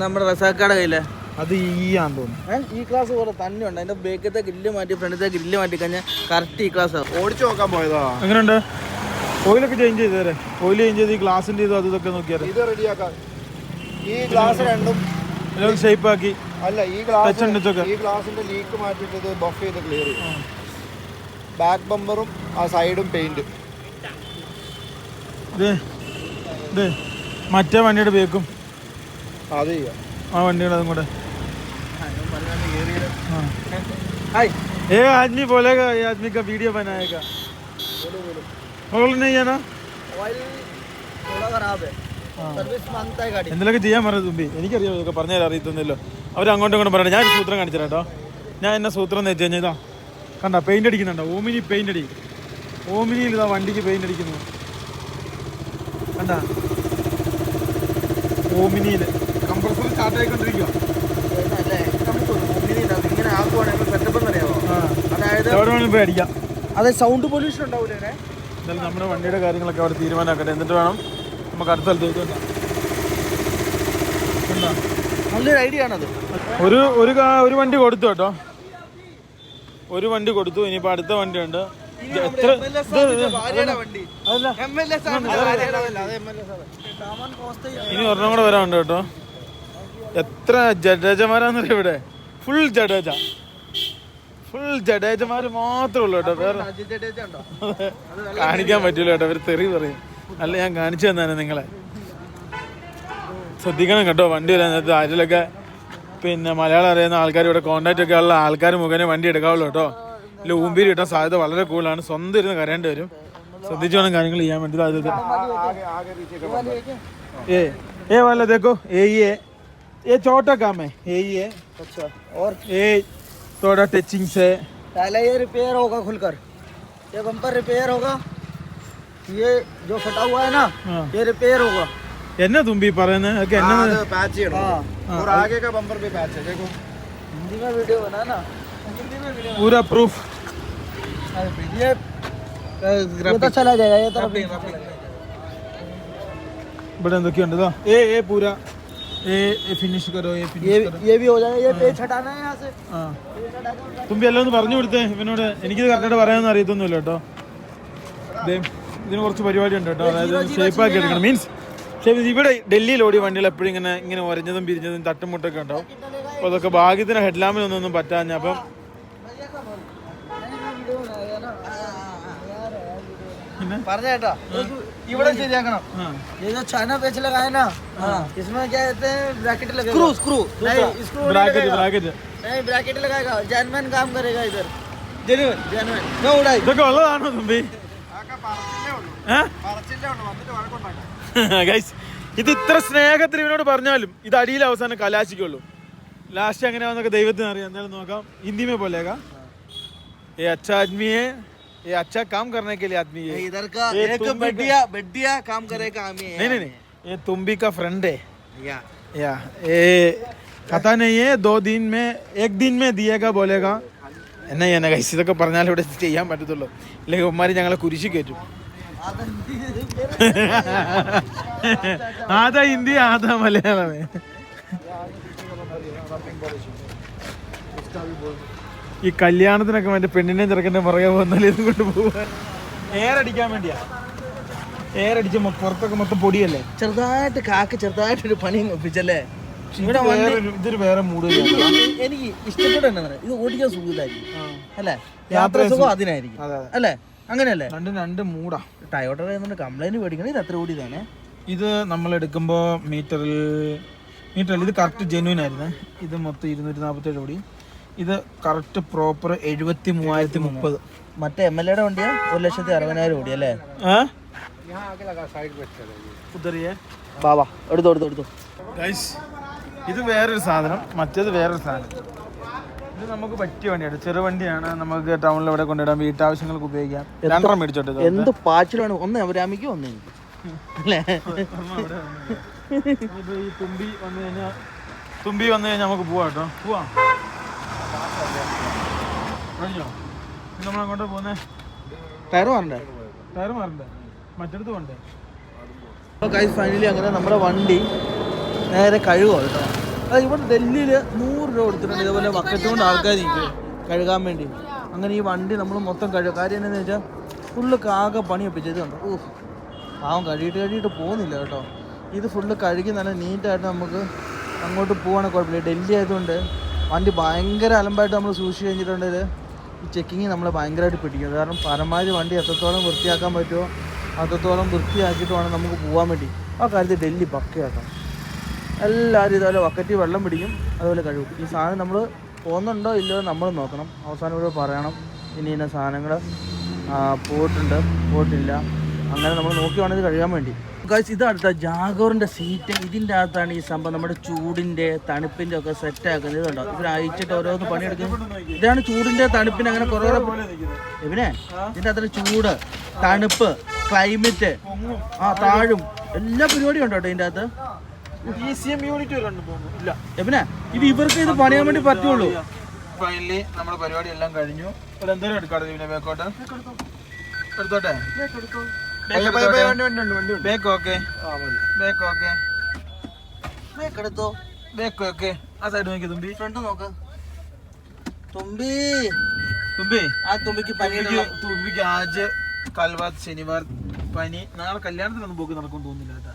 നമ്മുടെ റസാക്കാടെ കയ്യിലെ അത് E ആണെന്ന് തോന്നുന്നു. ഈ ക്ലാസ് പോലെ തന്നെ ഉണ്ട്. അതിന്റെ ബേക്കത്തെ ഗ്രില്ല് മാറ്റി ഫ്രണ്ടിലത്തെ ഗ്രില്ല് മാറ്റി കഴിഞ്ഞാൽ കറക്റ്റ് ഈ ക്ലാസ് ഓടിച്ചു നോക്കാൻ പോയതാ. എങ്ങനെയുണ്ട്? ഓയിലൊക്കെ ചേഞ്ച് ചെയ്തേരെ. ഓയിൽ ചേഞ്ച് ചെയ്ത് ഈ ഗ്ലാസിന്റെ ഇത് അത് ഇതൊക്കെ നോക്കിയാൽ ഇത് റെഡിയാക്കാം. ഈ ഗ്ലാസ് രണ്ടും ഷേപ്പ് ആക്കി. അല്ല ഈ ഗ്ലാസിന്റെ ലീക്ക് മാറ്റിയിട്ട് ഇത് ബഫ് ചെയ്ത് ക്ലിയർ ചെയ്യും. ബാക്ക് ബമ്പറും ആ സൈഡും പെയിന്റ്. ഇത് മറ്റേ വണ്ടിയുടെ ബേക്കും അത് ചെയ്യാം. ആ വണ്ടിയുടെ അതും കൂടെ. आदमी बोलेगा ये आदमी का वीडियो बनाएगा. बोल नहीं है ना. എന്തെങ്കിലുമൊക്കെ ചെയ്യാൻ പറഞ്ഞത് തുമ്പി. എനിക്കറിയാം ഇതൊക്കെ പറഞ്ഞു തരാൻ അറിയത്തൊന്നുമില്ലോ. അവർ അങ്ങോട്ടും ഇങ്ങോട്ടും പറയട്ടെ. ഞാൻ സൂത്രം കാണിച്ചു തരാം കേട്ടോ. ഞാൻ എന്നെ സൂത്രം എന്ന് വെച്ച് കഴിഞ്ഞാൽ ഇതാ കണ്ട പെയിന്റ് അടിക്കുന്നുണ്ടോ. ഓമിനി പെയിന്റ് അടി. ഓമിനിയിൽ ഇതാ വണ്ടിക്ക് പെയിന്റ് അടിക്കുന്നു കണ്ട. ഓമിനിയിൽ കംപ്രസർ സ്റ്റാർട്ട് ആയിക്കൊണ്ടിരിക്കുക. എവിടെ അടിക്കാം. അതെ സൗണ്ട് പൊല്യൂഷൻ ഉണ്ടാവില്ലേ. എന്തായാലും നമ്മുടെ വണ്ടിയുടെ കാര്യങ്ങളൊക്കെ അവിടെ തീരുമാനമാക്കട്ടെ. എന്നിട്ട് വേണം നമുക്ക് അടുത്ത സ്ഥലത്തേക്ക് വരാം. നല്ലൊരു ഐഡിയ ആണത്. ഒരു വണ്ടി കൊടുത്തു കേട്ടോ. ഒരു വണ്ടി കൊടുത്തു. ഇനിയിപ്പോൾ അടുത്ത വണ്ടിയുണ്ട്. ഇനി ഒരെണ്ണം കൂടെ വരാനുണ്ട് കേട്ടോ. എത്ര ജഡേജമാരാന്നറിയാം ഇവിടെ. ഫുൾ ജഡേജമാര് മാത്രമേ ഉള്ളൂ കേട്ടോ. വേറെ കാണിക്കാൻ പറ്റൂല കേട്ടോ. അവർ തെറി പറയും. അല്ല ഞാൻ കാണിച്ചു തന്നാണ് നിങ്ങളെ. ശ്രദ്ധിക്കണം കേട്ടോ. വണ്ടി വരാൻ നേരത്തെ ആരിലൊക്കെ പിന്നെ മലയാളം അറിയുന്ന ആൾക്കാർ, ഇവിടെ കോൺടാക്റ്റ് ഒക്കെ ഉള്ള ആൾക്കാർ മുഖേന വണ്ടി എടുക്കാവുള്ളൂ കേട്ടോ. ഇല്ല ഊമ്പിരി കിട്ടാൻ സാധ്യത വളരെ കൂടുതലാണ്. സ്വന്തം ഇരുന്ന് കരയേണ്ടി വരും. ശ്രദ്ധിച്ചു വേണം കാര്യങ്ങൾ ചെയ്യാൻ വേണ്ടി. ये वाला देखो ये छोटा काम है. ये अच्छा. और ये थोड़ा टचिंग से पहले ये रिपेयर होगा खुलकर. ये बम्पर रिपेयर होगा. ये जो फटा हुआ है ना ये रिपेयर होगा. എന്നാ തുമ്പി പറയുന്നത്? पैच ചെയ്യണം. और आगे का बम्पर भी पैच है देखो. हिंदी में वीडियो बना ना. पूरा प्रूफ. ഇവിടെ എന്തൊക്കെയുണ്ട് പൂര ഫിനിഷ് കരോ തുമ്പി എല്ലാം ഒന്ന് പറഞ്ഞു കൊടുത്തേ ഇവനോട്. എനിക്കിത് കറക്റ്റായിട്ട് പറയാനൊന്നും അറിയത്തൊന്നുമില്ല കേട്ടോ. ഇതിന് കുറച്ച് പരിപാടി ഉണ്ട് കേട്ടോ. അതായത് ഷേപ്പാക്കി എടുക്കണം. മീൻസ് ഇവിടെ ഡൽഹിയിൽ ഓടിയ വണ്ടികൾ എപ്പോഴും ഇങ്ങനെ ഒരഞ്ഞതും പിരിഞ്ഞതും തട്ടുമുട്ടൊക്കെ ഉണ്ടാവും. അപ്പോൾ അതൊക്കെ ഭാഗ്യത്തിന് ഹെഡ്ലാമ്പിനൊന്നും പറ്റാഞ്ഞ അപ്പം ഇവിടെ ശരിയാക്കണം. ഇതൊക്കെ ഉള്ളതാണോ തുമ്പി? ഇത് ഇത്ര സ്നേഹത്തിൽ ഇവനോട് പറഞ്ഞാലും ഇത് അടിയിൽ അവസാനം കലാശിക്കുള്ളൂ. ലാസ്റ്റ് എങ്ങനെയാണെന്നൊക്കെ ദൈവത്തിന് അറിയാം. എന്തായാലും നോക്കാം. ഹിന്ദി में बोलेगा ये अच्छा आदमी है, ये अच्छा काम करने के लिए आदमी है, इधर का एक बढ़िया काम करेगा आदमी है. नहीं ये तुम्बी का फ्रेंड है या ये पता नहीं है 2 दिन में 1 दिन में दिएगा बोलेगा. എന്നാ ചെയ്യാനാ ഗൈസ്, ഇതൊക്കെ പറഞ്ഞാലും ഇവിടെ ചെയ്യാൻ പറ്റത്തുള്ളൂ. ഇല്ലെങ്കിൽ ഉമ്മാര് ഞങ്ങളെ കുരിശി കയറ്റും. ആദാ ഹിന്ദി ആദാ മലയാളമേ. ഈ കല്യാണത്തിനൊക്കെ മറ്റേ പെണ്ണിനെയും ചെറുക്കൻ്റെ പുറകെ പോകുന്നാലും ഇത് കൊണ്ട് പോവാൻ എയറടിക്കാൻ വേണ്ടിയാ. എയറടിച്ച് പുറത്തൊക്കെ മൊത്തം പൊടിയല്ലേ. ചെറുതായിട്ട് ചെറുതായിട്ടൊരു പണി ഒപ്പിച്ചല്ലേ. ഇതൊരു വേറെ മൂഡ്. എനിക്ക് ഇഷ്ടപ്പെട്ട ഇത് ഓടിക്കാൻ സുഖമില്ലായിരിക്കും അല്ലേ, യാത്ര സുഖം അതിനായിരിക്കും അല്ലേ, അങ്ങനെയല്ലേ. രണ്ട് മൂടാ. ടയോട്ട കംപ്ലൈന്റ് മേടിക്കണം. ഇത് എത്ര ഓടിയതാണ്? ഇത് നമ്മൾ എടുക്കുമ്പോൾ മീറ്ററിൽ ഇത് കറക്റ്റ് ജെന്യൂൻ ആയിരുന്നു. ഇത് മൊത്തം 247 ഓടി. ഇത് കറക്റ്റ് പ്രോപ്പർ 73,030. മറ്റേ MLA യുടെ വണ്ടിയാ 1,60,000 ഓടി അല്ലേ. എടുത്തു ഗൈസ്, ഇത് വേറൊരു സാധനം, മറ്റേത് വേറൊരു സാധനം. ഇത് നമുക്ക് പറ്റിയ വണ്ടിയാണ്. ചെറുവണ്ടിയാണ്. നമുക്ക് ടൗണിൽ ഇവിടെ കൊണ്ടിടാം, വീട്ടാവശ്യങ്ങൾക്ക് ഉപയോഗിക്കാം. 2 മേടിച്ചോട്ടെ. എന്ത് പാച്ചിലാണ്. ഒന്ന് അവരാമിക്കും ഒന്ന് എനിക്ക് അല്ലേ. ഈ തുമ്പി വന്നു കഴിഞ്ഞാൽ നമുക്ക് പോവാം കേട്ടോ. പോവാം. കഴിഞ്ഞോ? നമ്മളങ്ങോട്ട് പോകുന്നേ. ടയർ മാറണ്ടേ? മറ്റടുത്ത് പോകണ്ടേ? ഫൈനലി അങ്ങനെ നമ്മുടെ വണ്ടി നേരെ കഴുകുക കേട്ടോ. അത് ഇവിടെ ഡൽഹിയിൽ 100 രൂപ കൊടുത്തിട്ടുണ്ട് ഇതേപോലെ ബക്കറ്റ് കൊണ്ട് ആൾക്കാർ കഴുകാൻ വേണ്ടി. അങ്ങനെ ഈ വണ്ടി നമ്മൾ മൊത്തം കഴുകുക. കാര്യം എന്താണെന്ന് വെച്ചാൽ ഫുള്ള് കാക പണി ഒപ്പിച്ചത് കണ്ടോ. പാവം കഴിയിട്ട് പോകുന്നില്ല കേട്ടോ. ഇത് ഫുള്ള് കഴുകി നല്ല നീറ്റായിട്ട് നമുക്ക് അങ്ങോട്ട് പോവാണെങ്കിൽ കുഴപ്പമില്ല. ഡൽഹി ആയതുകൊണ്ട് വണ്ടി ഭയങ്കര അലമ്പായിട്ട് നമ്മൾ സൂക്ഷിച്ച് കഴിഞ്ഞിട്ടുണ്ടെങ്കിൽ ഈ ചെക്കിങ് നമ്മളെ ഭയങ്കരമായിട്ട് പിടിക്കും. കാരണം പരമാവധി വണ്ടി എത്രത്തോളം വൃത്തിയാക്കാൻ പറ്റുമോ അത്രത്തോളം വൃത്തിയാക്കിയിട്ട് വേണം നമുക്ക് പോകാൻ വേണ്ടി. ആ കാര്യത്തിൽ ഡൽഹി പക്കയാക്കാം. എല്ലാവരും ഇതുപോലെ ബക്കറ്റിൽ വെള്ളം പിടിക്കും, അതുപോലെ കഴുകും. ഈ സാധനം നമ്മൾ പോകുന്നുണ്ടോ ഇല്ലയോ നമ്മൾ നോക്കണം. അവസാനം ഇവിടെ പറയണം ഇന്ന സാധനങ്ങൾ പോയിട്ടില്ല, അങ്ങനെ നമ്മൾ നോക്കി വേണം ഇത് കഴുകാൻ വേണ്ടി. ഇത് അടുത്ത ജാഗോറിൻ്റെ സീറ്റ്. ഇതിൻ്റെ അകത്താണ് ഈ സംഭവം നമ്മുടെ ചൂടിൻ്റെ തണുപ്പിൻ്റെ ഒക്കെ സെറ്റാക്കുന്നത്. ഇതുണ്ടോ ഇവർ അയച്ചിട്ട് ഓരോന്ന് പണിയെടുക്കുന്നത്. ഇതാണ് ചൂടിൻ്റെ തണുപ്പിന് അങ്ങനെ കുറേ ഇവനെ ഇതിൻ്റെ അകത്ത് ചൂട്, തണുപ്പ്, ക്ലൈമറ്റ്, താഴും എല്ലാ പരിപാടിയും ഉണ്ടോ ഇതിൻ്റെ അകത്ത്. പിന്നെ ഇത് ഇവർക്ക് ഇത് പണിയാൻ വേണ്ടി പറ്റുള്ളൂ. ഫൈനലി നമ്മുടെ പരിപാടി എല്ലാം കഴിഞ്ഞു. എന്തോരം എടുക്കാട്ടെ ബേക്കോട്ടെ എടുത്തോട്ടെ. ആ സൈഡ് നോക്കി തുമ്പി. ഫ്രണ്ട് നോക്ക് തുമ്പി. തുമ്പിക്ക് ആജ് കൽവാത്ത് ശനിവാർ പനി. നാളെ കല്യാണത്തിനൊന്നും പോക്ക് നടക്കുമെന്ന് തോന്നുന്നില്ല കേട്ടാ.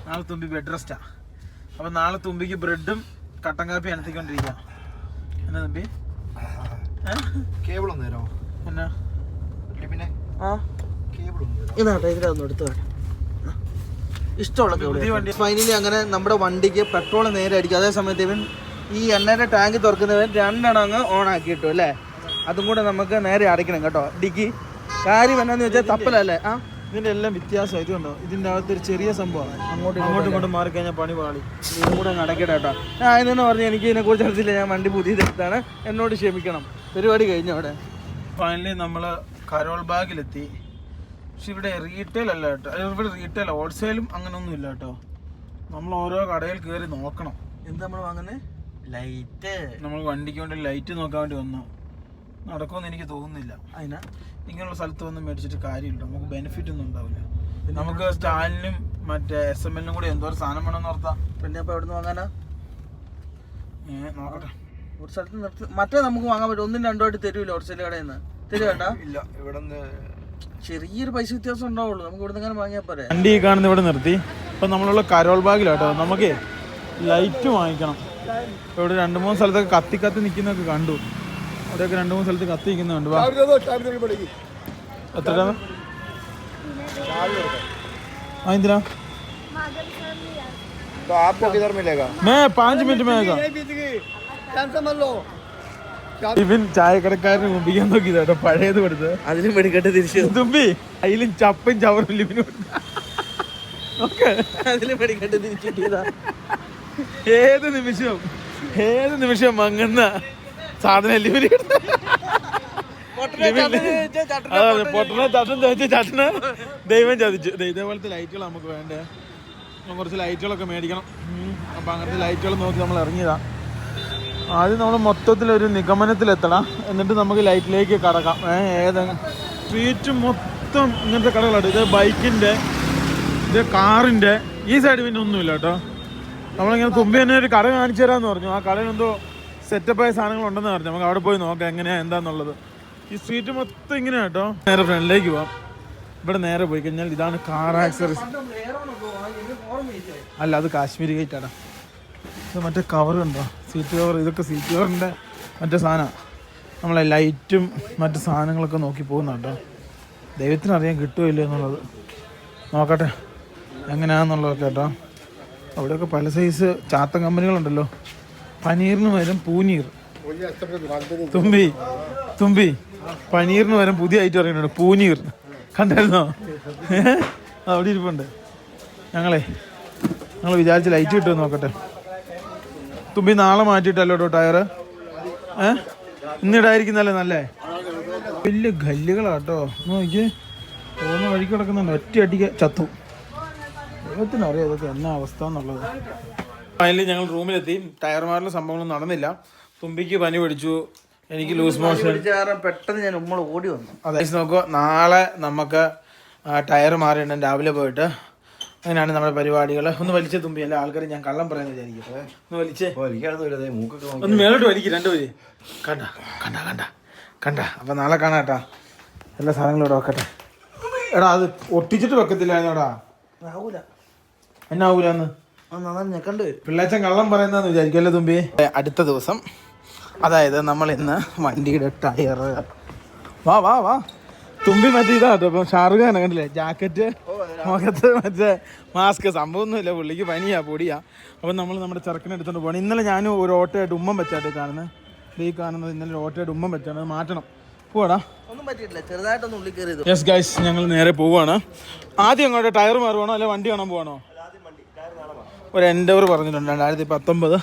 നാളെ തുമ്പി ബെഡ് റെസ്റ്റാ. അപ്പൊ നാളെ തുമ്പിക്ക് ബ്രെഡും കട്ടൻ കാപ്പി അനത്തിക്കൊണ്ടിരിക്കാം. എന്നാ തുമ്പി കേബിൾ ഒന്ന് തരാമോ? എന്നാ പിന്നെ ഇതാട്ടെ ഇതിലൊന്നും എടുത്തു ഇഷ്ടമുള്ള വണ്ടി. ഫൈനലി അങ്ങനെ നമ്മുടെ വണ്ടിക്ക് പെട്രോൾ നേരെ അടിക്കും. അതേ സമയത്ത് ഇവൻ ഈ എണ്ണയുടെ ടാങ്ക് തുറക്കുന്നവൻ 2 അങ്ങ് ഓൺ ആക്കിയിട്ടു അല്ലേ. അതും കൂടെ നമുക്ക് നേരെ അടയ്ക്കണം കേട്ടോ. ഡിക്കി കാര്യം എന്നാന്ന് വെച്ചാൽ തപ്പലല്ലേ. ഇതിന്റെ എല്ലാം വ്യത്യാസം ഇതുണ്ടോ. ഇതിന്റെ അകത്തൊരു ചെറിയ സംഭവമാണ്. അങ്ങോട്ടും മാറി കഴിഞ്ഞാൽ പണി പാളി. ഇതും കൂടെ നടക്കട്ടെ കേട്ടോ. ഇതെന്ന് പറഞ്ഞാൽ എനിക്ക് ഇതിനെക്കുറിച്ച് അറിയത്തില്ല. ഞാൻ വണ്ടി പുതിയതെടുത്താണ്, എന്നോട് ക്ഷമിക്കണം. പരിപാടി കഴിഞ്ഞു അവിടെ. ഫൈനലി നമ്മൾ കരോൾ ബാഗിലെത്തി. പക്ഷെ ഇവിടെ റീറ്റെയിൽ അല്ല കേട്ടോ. ഇവിടെ റീറ്റെയിൽ ഹോൾസെയിലും അങ്ങനെയൊന്നും ഇല്ല കേട്ടോ. നമ്മൾ ഓരോ കടയിൽ കയറി നോക്കണം. എന്താ നമ്മൾ വാങ്ങുന്നത്? ലൈറ്റ്. നമ്മൾ വണ്ടിക്ക് വേണ്ടി ലൈറ്റ് നോക്കാൻ വേണ്ടി വന്നു. നടക്കുമെന്ന് എനിക്ക് തോന്നുന്നില്ല. അതിനാ ഇങ്ങനെയുള്ള സ്ഥലത്ത് വന്ന് മേടിച്ചിട്ട് കാര്യമില്ല, നമുക്ക് ബെനിഫിറ്റ് ഒന്നും ഉണ്ടാവില്ല. നമുക്ക് സ്റ്റാലിനും മറ്റേ SML കൂടി എന്തോ ഒരു സാധനം വേണമെന്ന് ഓർത്താ. പിന്നെ അപ്പൊ എവിടെ നിന്ന് വാങ്ങാനാ? നോക്കട്ടെ, ഒരു സ്ഥലത്ത് നിർത്തി മറ്റേ നമുക്ക് വാങ്ങാൻ പറ്റും. 1 2 ആയിട്ട് തരൂല ഹോൾസെയിൽ കടയിൽ നിന്ന്. തരുവേണ്ട? ഇല്ല, ഇവിടെ ചെറിയൊരു പൈസ വ്യത്യാസം ഉണ്ടാവുള്ളൂ. നമുക്ക് ഇവിടെ നിന്ന് വാങ്ങിയാൽ പോരെ. വണ്ടി ഈ കാണുന്ന ഇവിടെ നിർത്തി. ഇപ്പം നമ്മളുള്ള കരോൾ ബാഗിലാട്ടോ. നമുക്ക് ലൈറ്റ് വാങ്ങിക്കണം. ഇപ്പോൾ ഇവിടെ 2-3 സ്ഥലത്തൊക്കെ കത്തി നിൽക്കുന്നതൊക്കെ കണ്ടു. അവിടെയൊക്കെ 2-3 സ്ഥലത്ത് കത്തി നിൽക്കുന്നുണ്ട്. എത്ര എന്തിനാ? मैं 5 मिनट में आएगा. ഇവൻ ചായക്കടക്കാരന് മുമ്പിക്കാൻ നോക്കിയതാട്ടോ പഴയത് കൊടുത്ത്. അതിലും വെടിക്കെട്ട് തിരിച്ചു തുമ്പി അതിലും ചപ്പും ചവറും ലിവിന് അതിലും വെടിക്കെട്ട് തിരിച്ചു കിട്ടിയതാ. ഏത് നിമിഷം മങ്ങുന്ന സാധനം ലിവിന് പൊട്ടനെ തട്ടും തേച്ച് ചട്ടന് ദൈവം ചതിച്ചു. ഇതേപോലത്തെ ലൈറ്റുകൾ നമുക്ക് വേണ്ടേ. കുറച്ച് ലൈറ്റുകളൊക്കെ മേടിക്കണം. അപ്പം അങ്ങനത്തെ ലൈറ്റുകൾ നോക്കി നമ്മൾ ഇറങ്ങിയതാ. ആദ്യം നമ്മൾ മൊത്തത്തിലൊരു നിഗമനത്തിലെത്തണം, എന്നിട്ട് നമുക്ക് ലൈറ്റിലേക്ക് കടക്കാം. സ്ട്രീറ്റ് മൊത്തം ഇങ്ങനത്തെ കടകളാണ്. ഇത് ബൈക്കിൻ്റെ, ഇത് കാറിൻ്റെ. ഈ സൈഡ് പിന്നെ ഒന്നുമില്ല കേട്ടോ. നമ്മളിങ്ങനെ തുമ്പി തന്നെ ഒരു കട കാണിച്ചു തരാമെന്ന് പറഞ്ഞു. ആ കടയിൽ എന്തോ സെറ്റപ്പായ സാധനങ്ങളുണ്ടെന്ന് പറഞ്ഞു. നമുക്ക് അവിടെ പോയി നോക്കാം എങ്ങനെയാണ് എന്താന്നുള്ളത്. ഈ സ്ട്രീറ്റ് മൊത്തം ഇങ്ങനെയാണ് കേട്ടോ. നേരെ ഫ്രണ്ടിലേക്ക് പോവാം. ഇവിടെ നേരെ പോയി കഴിഞ്ഞാൽ ഇതാണ് കാർ ആക്സറീസ്. അല്ല, അത് കാശ്മീരി ഗേറ്റാണ്. ഇത് മറ്റേ കവർ ഉണ്ടോ, സീറ്റ് കവർ. ഇതൊക്കെ സീറ്റ് കവറിൻ്റെ മറ്റേ സാധനമാണ്. നമ്മളെ ലൈറ്റും മറ്റു സാധനങ്ങളൊക്കെ നോക്കി പോകുന്ന കേട്ടോ. ദൈവത്തിനറിയാൻ കിട്ടുമോ ഇല്ലയോ എന്നുള്ളത്. നോക്കട്ടെ എങ്ങനെയാണെന്നുള്ളതൊക്കെ കേട്ടോ. അവിടെയൊക്കെ പല സൈസ് ചാത്തൻ കമ്പനികളുണ്ടല്ലോ. പനീറിന് പകരം പൂനീർ. തുമ്പി പനീറിന് പകരം പുതിയ ഐറ്റം ഇറങ്ങിയിട്ടുണ്ട്, പൂനീർ. കണ്ടായിരുന്നോ? അവിടെ ഇരിപ്പുണ്ട്. ഞങ്ങൾ വിചാരിച്ച് ലൈറ്റ് കിട്ടുമെന്ന് നോക്കട്ടെ. തുമ്പി നാളെ മാറ്റിയിട്ടല്ലോ കേട്ടോ ടയറ്. ഇന്നിടായിരിക്കുന്നല്ലേ നല്ലേ. വലിയ ഗല്ലുകളാട്ടോ. നോക്കി പോകുന്ന വഴിക്ക് കിടക്കുന്നുണ്ട്. ഒറ്റ അടിക്ക് ചത്തു. ദൈവത്തിനറിയാം ഇതൊക്കെ എന്നാ അവസ്ഥ എന്നുള്ളത്. ഫൈനലി ഞങ്ങൾ റൂമിലെത്തി. ടയർമാരിലെ സംഭവങ്ങളൊന്നും നടന്നില്ല. തുമ്പിക്ക് പനി പിടിച്ചു, എനിക്ക് ലൂസ് മോഷൻ. പെട്ടെന്ന് ഞാൻ ഓടി വന്നു. അതെ, നോക്കുക, നാളെ നമുക്ക് ടയർ മാറിയിടണം രാവിലെ പോയിട്ട്. അങ്ങനെയാണ് നമ്മുടെ പരിപാടികൾ. ഒന്ന് വലിച്ച തുമ്പി, അല്ല ആൾക്കാർ ഞാൻ കള്ളം പറയാൻ വിചാരിക്കും. ഒന്ന് വലിച്ചേ, ഒന്ന് മേലോട്ട് വലിക്കും. 2 പേര് കണ്ട. അപ്പം നാളെ കാണാട്ടാ. എല്ലാ സാധനങ്ങളും ഇവിടെ വെക്കട്ടെ. എടാ അത് ഒട്ടിച്ചിട്ട് വെക്കത്തില്ലായിരുന്നോടാ. എന്നാവൂലെന്ന് പിള്ളേച്ചൻ കള്ളം പറയുന്നതെന്ന് വിചാരിക്കുമല്ലോ തുമ്പി. അടുത്ത ദിവസം, അതായത് നമ്മൾ ഇന്ന് വണ്ടിയുടെ ടയർ വാ തുമ്പി മറ്റേ ഇതാട്ടോ. ഇപ്പം ഷാറുഖ് ഖാൻ കണ്ടില്ലേ, ജാക്കറ്റ്, മുഖത്ത് മറ്റേ മാസ്ക്. സംഭവമൊന്നുമില്ല, പുള്ളിക്ക് പനിയാ, പൊടിയാ. അപ്പം നമ്മൾ നമ്മുടെ ചെറുക്കനെ എടുത്തോണ്ട് പോകണം. ഇന്നലെ ഞാനും ഒരു ഓട്ടോയായിട്ട് ഉമ്മം വെച്ചാട്ടെ കാണുന്നത്. ഈ കാണുന്നത് ഇന്നലെ ഒരു ഓട്ടോയായിട്ട് ഉമ്മം വെച്ചാണ്. അത് മാറ്റണം. പോടാ. ഒന്നും പറ്റിയിട്ടില്ല, ചെറുതായിട്ടൊന്നും ഉള്ളിൽ കയറി. യെസ് ഗൈസ്, ഞങ്ങൾ നേരെ പോവുകയാണ്. ആദ്യം അങ്ങോട്ട് ടയർ മാറുവാണോ അല്ലെ വണ്ടി കാണാൻ പോവാണോ? ഒരു എൻഡവർ പറഞ്ഞിട്ടുണ്ട് 2019.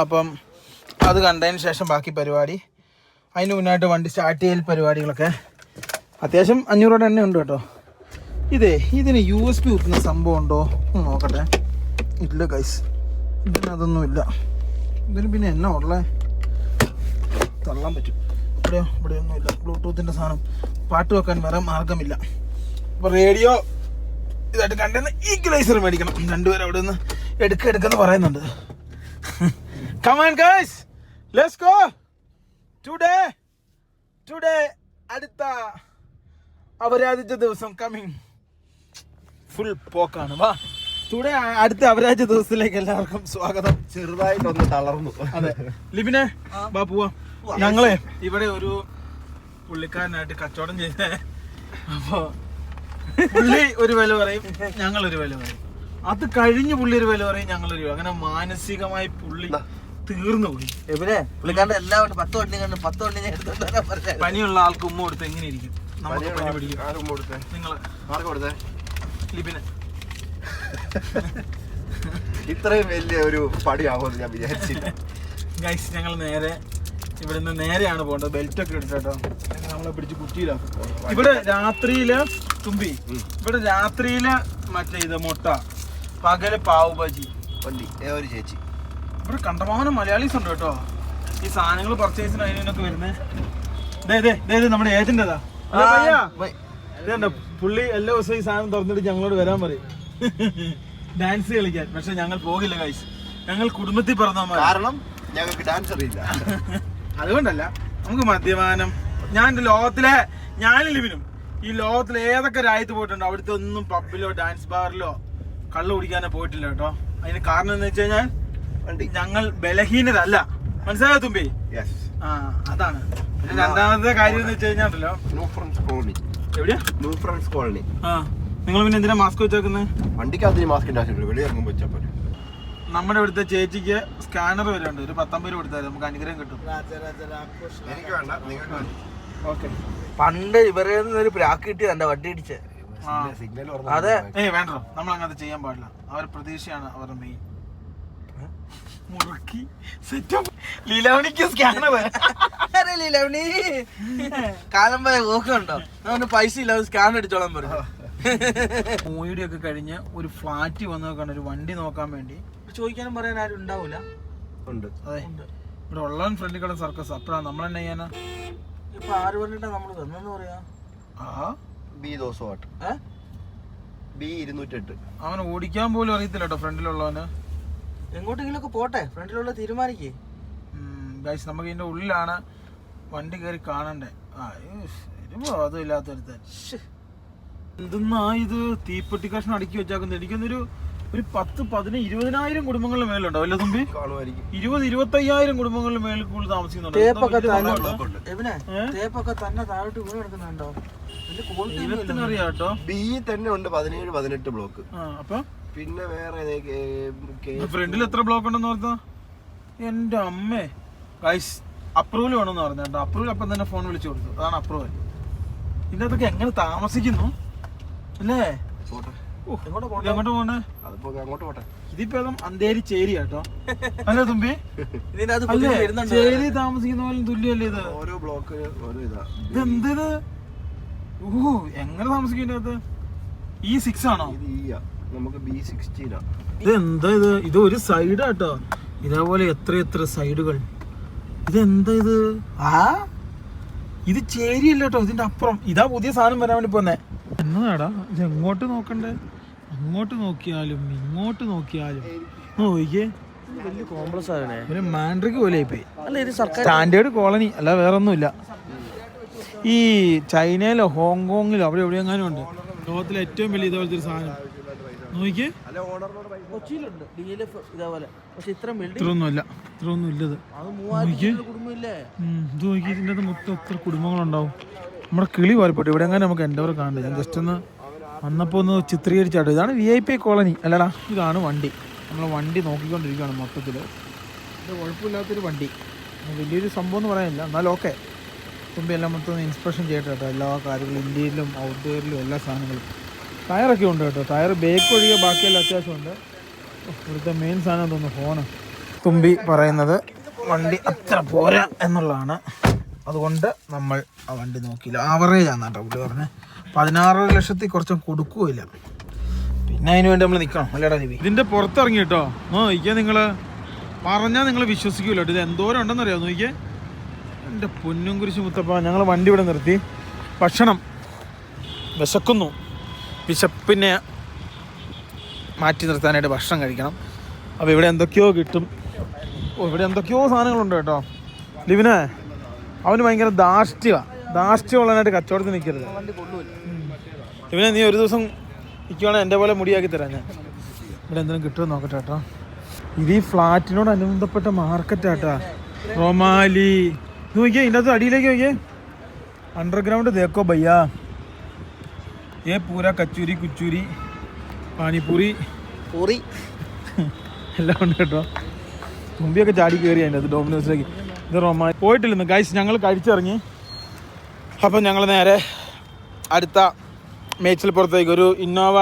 അപ്പം അത് കണ്ടതിന് ശേഷം ബാക്കി പരിപാടി. അതിന് മുന്നായിട്ട് വണ്ടി സ്റ്റാർട്ട് ചെയ്യൽ പരിപാടികളൊക്കെ. അത്യാവശ്യം 500 എണ്ണ ഉണ്ട് കേട്ടോ. ഇതിന് USB കുത്തുന്ന സംഭവം ഉണ്ടോ നോക്കട്ടെ. ഇല്ല ഗൈസ്, ഇതിനതൊന്നുമില്ല. ഇതിന് പിന്നെ എന്നാ ഉള്ളേ, തള്ളാൻ പറ്റും. ഇവിടെയൊന്നുമില്ല. ബ്ലൂടൂത്തിൻ്റെ സാധനം. പാട്ട് വെക്കാൻ വേറെ മാർഗമില്ല. അപ്പോൾ റേഡിയോ ഇതായിട്ട് കണ്ടെന്ന് ഈക്വലൈസർ മേടിക്കണം. 2 പേര് അവിടെ നിന്ന് എടുക്കെന്ന് പറയുന്നുണ്ട്. Come on guys, let's go. Today അടുത്ത അവരാധിച്ച ദിവസം കമ്മിങ്. ഫുൾ പോക്കാണ്. വാ, ടുഡേ അടുത്ത അവരാധിച്ച ദിവസത്തിലേക്ക് എല്ലാവർക്കും സ്വാഗതം. ചെറുതായിട്ടൊന്ന് തളർന്നു. അതെ ലിബിനെ, വാ പോവാ. ഞങ്ങളെ ഇവിടെ ഒരു പുള്ളിക്കാരനായിട്ട് കച്ചവടം ചെയ്ത. അപ്പോൾ പുള്ളി ഒരു വില പറയും, ഞങ്ങളൊരു വില പറയും. അത് കഴിഞ്ഞ് പുള്ളി ഒരു വില പറയും, ഞങ്ങളൊരു. അങ്ങനെ മാനസികമായി പുള്ളി തീർന്നു പോയി. പുള്ളിക്കാരൻ്റെ എല്ലാ 10 വണ്ടി കണ്ട് 10 വണ്ടി ഞാൻ എടുത്തോണ്ട് പറഞ്ഞു. പനിയുള്ള ആൾക്ക് ഉമ്മ കൊടുത്ത് എങ്ങനെ ഇരിക്കും? നമുക്ക് പനി പിടിക്കും. നിങ്ങള് ലിബിന് ഇത്രയും വലിയ ഒരു പടിയാവുമെന്ന് ഞാൻ വിചാരിച്ചില്ല. ഗൈസ്, ഞങ്ങൾ നേരെ ഇവിടുന്ന് നേരെയാണ് പോകേണ്ടത്. ബെൽറ്റൊക്കെ എടുത്തിട്ടോ നമ്മളെ പിടിച്ച് കുറ്റിയിലാക്കും. ഇവിടെ രാത്രിയില് തുമ്പി, ഇവിടെ രാത്രിയില് മറ്റേ ഇത് മുട്ട, പകല് പാവ് ബജി. വണ്ടി ഒരു ചേച്ചി. ഇവിടെ കണ്ടമാനം മലയാളീസ് ഉണ്ട് കേട്ടോ. ഈ സാധനങ്ങൾ പർച്ചേസിന് അതിനൊക്കെ വരുന്നത്. നമ്മുടെ ഏജന്റതാ ഇതേണ്ട പുള്ളി എല്ലാ ദിവസവും ഈ സാധനം തുറന്നിട്ട് ഞങ്ങളോട് വരാൻ പറയും ഡാൻസ് കളിക്കാൻ. പക്ഷെ ഞങ്ങൾ പോകില്ല ഗൈസ്, ഞങ്ങൾ കുടുംബത്തിൽ പറഞ്ഞാൽ കാരണം ഞങ്ങൾക്ക് ഡാൻസ് അറിയില്ല. അതുകൊണ്ടല്ല, നമുക്ക് മദ്യപാനം, ഞാനും ലിവിനും ഈ ലോകത്തിൽ ഏതൊക്കെ രാജ്യത്ത് പോയിട്ടുണ്ട് അവിടുത്തെ ഒന്നും പബ്ബിലോ ഡാൻസ് ബാറിലോ കള്ളു കുടിക്കാനോ പോയിട്ടില്ല കേട്ടോ. അതിന് കാരണം എന്ന് വെച്ച് കഴിഞ്ഞാൽ ഞങ്ങൾ ബലഹീനരല്ല, മനസ്സിലായോ തുമ്പി? അതാണ്. പിന്നെ രണ്ടാമത്തെ കാര്യം എന്ന് വെച്ച് കഴിഞ്ഞാൽ എവിടെയാ കോളനി. നിങ്ങൾ പിന്നെ എന്തിനാ മാസ്ക് വെച്ചേക്കുന്നത്? വണ്ടിക്കകത്ത് മാസ്കിന്റെ ആവശ്യമില്ല, വെളിയിറങ്ങുമ്പോൾ വെച്ചാൽ പോരെ. നമ്മുടെ ഇവിടുത്തെ ചേച്ചിക്ക് സ്കാനർ വരെ ഉണ്ട്, ഒരു 19 രൂപ കൊടുത്താൽ നമുക്ക് അനുഗ്രഹം കിട്ടും. എനിക്ക് വേണ്ട, നിങ്ങൾക്ക് ഓക്കെ. പണ്ട് ഇവരെ ഒരു പ്രാക്ക് കിട്ടിയത് എന്റെ വണ്ടി ഇടിച്ച്. സിഗ്നൽ അതെ, വേണ്ടോ, നമ്മൾ അങ്ങനത്തെ ചെയ്യാൻ പാടില്ല. അവരുടെ പ്രതീക്ഷയാണ് അവരുടെ മെയിൻ. മുറുക്കി സെറ്റപ്പ് ലീലാവണിക്ക് സ്കാനർ. കാലം പോയ ഓക്കുണ്ടോ, അവന് പൈസ ഇല്ല, സ്കാൻ അടിച്ചോളാൻ പറയും. മോയുടെ ഒക്കെ കഴിഞ്ഞ് ഒരു ഫ്ലാറ്റ് വന്ന് നോക്കാൻ, ഒരു വണ്ടി നോക്കാൻ വേണ്ടി ചോദിക്കാനും പറയാൻ ആരും ഉണ്ടാവൂല. അതെ, ഇവിടെ ഉള്ളവൻ ഫ്രണ്ടിൽ കിടന്ന് സർക്കസ്. അപ്പഴാ നമ്മൾ തന്നെ ചെയ്യാനാ. ഇപ്പൊ ആര് പറഞ്ഞിട്ടാ നമ്മള് തന്നെന്ന് പറയാ? അവന് ഓടിക്കാൻ പോലും അറിയത്തില്ല കേട്ടോ ഫ്രണ്ടിലുള്ളവന്. എങ്ങോട്ടെങ്കിലും ഒക്കെ പോട്ടെ, ഫ്രണ്ടിലുള്ള തീരുമാനിക്കേ. ഗൈസ്, നമുക്ക് ഇതിന്റെ ഉള്ളിലാണ് വണ്ടി കയറി കാണണ്ടേ. അതും ഇല്ലാത്തരുത്തൻ എന്തെന്നാ ഇത് തീപ്പെട്ടി കഷ്ണം അടുക്കി വെച്ചാക്കുന്നത്. എനിക്കൊന്നൊരു 10,000-20,000 കുടുംബങ്ങളുടെ മേലുണ്ടോ അല്ലേ തുമ്പി? 20,000-25,000 കുടുംബങ്ങളുടെ മേലിൽ കൂടുതൽ താമസിക്കുന്നുണ്ട്. അറിയാം കേട്ടോ. ബി തന്നെ ഉണ്ട് 17-18 ബ്ലോക്ക്. അപ്പൊ പിന്നെ വേറെ ഫ്രണ്ടിൽ എത്ര ബ്ലോക്ക് ഉണ്ടെന്ന് ഓർത്താ? എന്റെ അമ്മേ. ഗൈസ്, അപ്രൂവൽ വേണമെന്ന് പറഞ്ഞു കേട്ടോ. അപ്രൂവൽ അപ്പം തന്നെ ഫോൺ വിളിച്ചു കൊടുത്തു. അതാണ് അപ്രൂവൽ. ഇതിന്റെ അതൊക്കെ എങ്ങനെ താമസിക്കുന്നു അല്ലേ? എങ്ങോട്ട് പോണേ? ഇതിപ്പോ അന്തേരി ചേരി കേട്ടോ അല്ലേ തുമ്പി? ചേരി താമസിക്കുന്ന പോലെ തുല്യല്ലേ ഇത്? ഓരോ ബ്ലോക്ക് ഓരോ ഇതാ. ഇതെന്തത്? എങ്ങനെ താമസിക്കുന്നത്? E6 ആണോ? നമുക്ക് B16 ആണ്. ഇതെന്താ ഇത്? ഇത് ഒരു സൈഡ് കേട്ടോ. ഇതേപോലെ എത്ര സൈഡുകൾ. ഇതെന്താ ഇത്? ഇത് ചേരിയല്ല കേട്ടോ, ഇതിന്റെ അപ്പുറം. ഇതാ പുതിയ സാധനം വരാൻ വേണ്ടി പോന്നെ. എന്നതാടാ ഇത്? എങ്ങോട്ട് നോക്കണ്ടേ? അങ്ങോട്ട് നോക്കിയാലും ഇങ്ങോട്ട് നോക്കിയാലും നോക്കിയേ, വലിയ കോംപ്ലക്സ് ആണ്. ഒരു മാൻഡ്രിക്ക് പോലെ ആയിപ്പോയി. അല്ല, ഇത് സർക്കാർ സ്റ്റാൻഡേർഡ് കോളനി അല്ല, വേറെ ഒന്നുമില്ല. ഈ ചൈനയിലോ ഹോങ്കോങ്ങിലോ അവിടെ എവിടെയെങ്ങാനും ഉണ്ട് ലോകത്തിലെ ഏറ്റവും വലിയ ഇതേപോലത്തെ ഒരു സാധനം. നോക്കിയേ, കൊച്ചിയിലുണ്ട് DLF ഇതേപോലെ. പക്ഷെ ഇത്രയൊന്നും ഇല്ലത്. ഇത് നോക്കി, ഇതിൻ്റെ അത് മൊത്തം എത്ര കുടുംബങ്ങളുണ്ടാവും. നമ്മുടെ കിളി പോലെപ്പെട്ടു. ഇവിടെ എങ്ങനെ നമുക്ക് എൻ്റെ കാണണ്ടേ? ഞാൻ ജസ്റ്റ് ഒന്ന് വന്നപ്പോൾ ഒന്ന് ചിത്രീകരിച്ചാട്ടോ. ഇതാണ് VIP കോളനി അല്ലടാ. ഇതാണ് വണ്ടി. നമ്മൾ വണ്ടി നോക്കിക്കൊണ്ടിരിക്കുകയാണ് മൊത്തത്തിൽ. ഇത് കുഴപ്പമില്ലാത്തൊരു വണ്ടി, വലിയൊരു സംഭവം എന്ന് പറയാനില്ല, എന്നാലും ഓക്കെ. തുമ്പി എല്ലാം മൊത്തം ഇൻസ്പെക്ഷൻ ചെയ്യട്ടെ കേട്ടോ. എല്ലാ കാര്യങ്ങളും ഇന്ത്യയിലും ഔട്ട്ഡോറിലും എല്ലാ സാധനങ്ങളും. ടയറൊക്കെ ഉണ്ട് കേട്ടോ. ടയർ ബേക്ക് ഒഴികെ ബാക്കിയെല്ലാം അത്യാവശ്യമുണ്ട്. ഇവിടുത്തെ മെയിൻ സാധനം തോന്നുന്നു ഫോണ്. തുമ്പി പറയുന്നത് വണ്ടി അത്ര പോരാ എന്നുള്ളതാണ്. അതുകൊണ്ട് നമ്മൾ ആ വണ്ടി നോക്കിയില്ല. ആവറേജ് ആണ് കേട്ടോ പുള്ളി പറഞ്ഞത്. 16 ലക്ഷത്തിൽ കുറച്ചും കൊടുക്കുകയില്ല. പിന്നെ അതിന് വേണ്ടി നമ്മൾ നിൽക്കണം അല്ലേടാ രവി? ഇതിൻ്റെ പുറത്തിറങ്ങി കേട്ടോ. നോക്കിയാൽ നിങ്ങൾ പറഞ്ഞാൽ നിങ്ങൾ വിശ്വസിക്കൂല്ലോ. ഇത് എന്തോരം ഉണ്ടെന്നറിയാമോ? നോക്കിയേ, എൻ്റെ പൊന്നും കുരിശ് മുത്തപ്പ. ഞങ്ങൾ വണ്ടി ഇവിടെ നിർത്തി ഭക്ഷണം വിശക്കുന്നു. വിശപ്പിനെ മാറ്റി നിർത്താനായിട്ട് ഭക്ഷണം കഴിക്കണം. അപ്പോൾ ഇവിടെ എന്തൊക്കെയോ കിട്ടും. ഇവിടെ എന്തൊക്കെയോ സാധനങ്ങളുണ്ട് കേട്ടോ. ലിവിനെ അവന് ഭയങ്കര ധാർഷ്ട്യമുള്ളതിനായിട്ട് കച്ചവടത്തിൽ നിൽക്കരുത്. ലിവിനെ നീ ഒരു ദിവസം നിൽക്കുവാണെങ്കിൽ എൻ്റെ പോലെ മുടിയാക്കി തരാം ഞാൻ. ഇവിടെ എന്തെങ്കിലും കിട്ടുമെന്ന് നോക്കട്ടെ കേട്ടോ. ഇത് ഈ ഫ്ലാറ്റിനോടനുബന്ധപ്പെട്ട മാർക്കറ്റാട്ടാ. റൊമാലി നോക്കിയേ, ഇതിൻ്റെ അകത്ത് അടിയിലേക്ക് നോക്കിയേ. അണ്ടർഗ്രൗണ്ട് ദേക്കോ ഭയ്യാ, ഏ പൂര കച്ചൂരി കുച്ചൂരി പാനിപ്പൂരി പൂറി എല്ലാം ഉണ്ട് കേട്ടോ. മുമ്പിയൊക്കെ ചാടി കയറി അതിൻ്റെ അത് ഡോമിനോസിലേക്ക്. ഇത് റൊമാ പോയിട്ടില്ലെന്ന് ഗൈസ്, ഞങ്ങൾ കഴിച്ചിറങ്ങി. അപ്പം ഞങ്ങൾ നേരെ അടുത്ത മേച്ചിൽ പുറത്തേക്ക് ഒരു ഇന്നോവ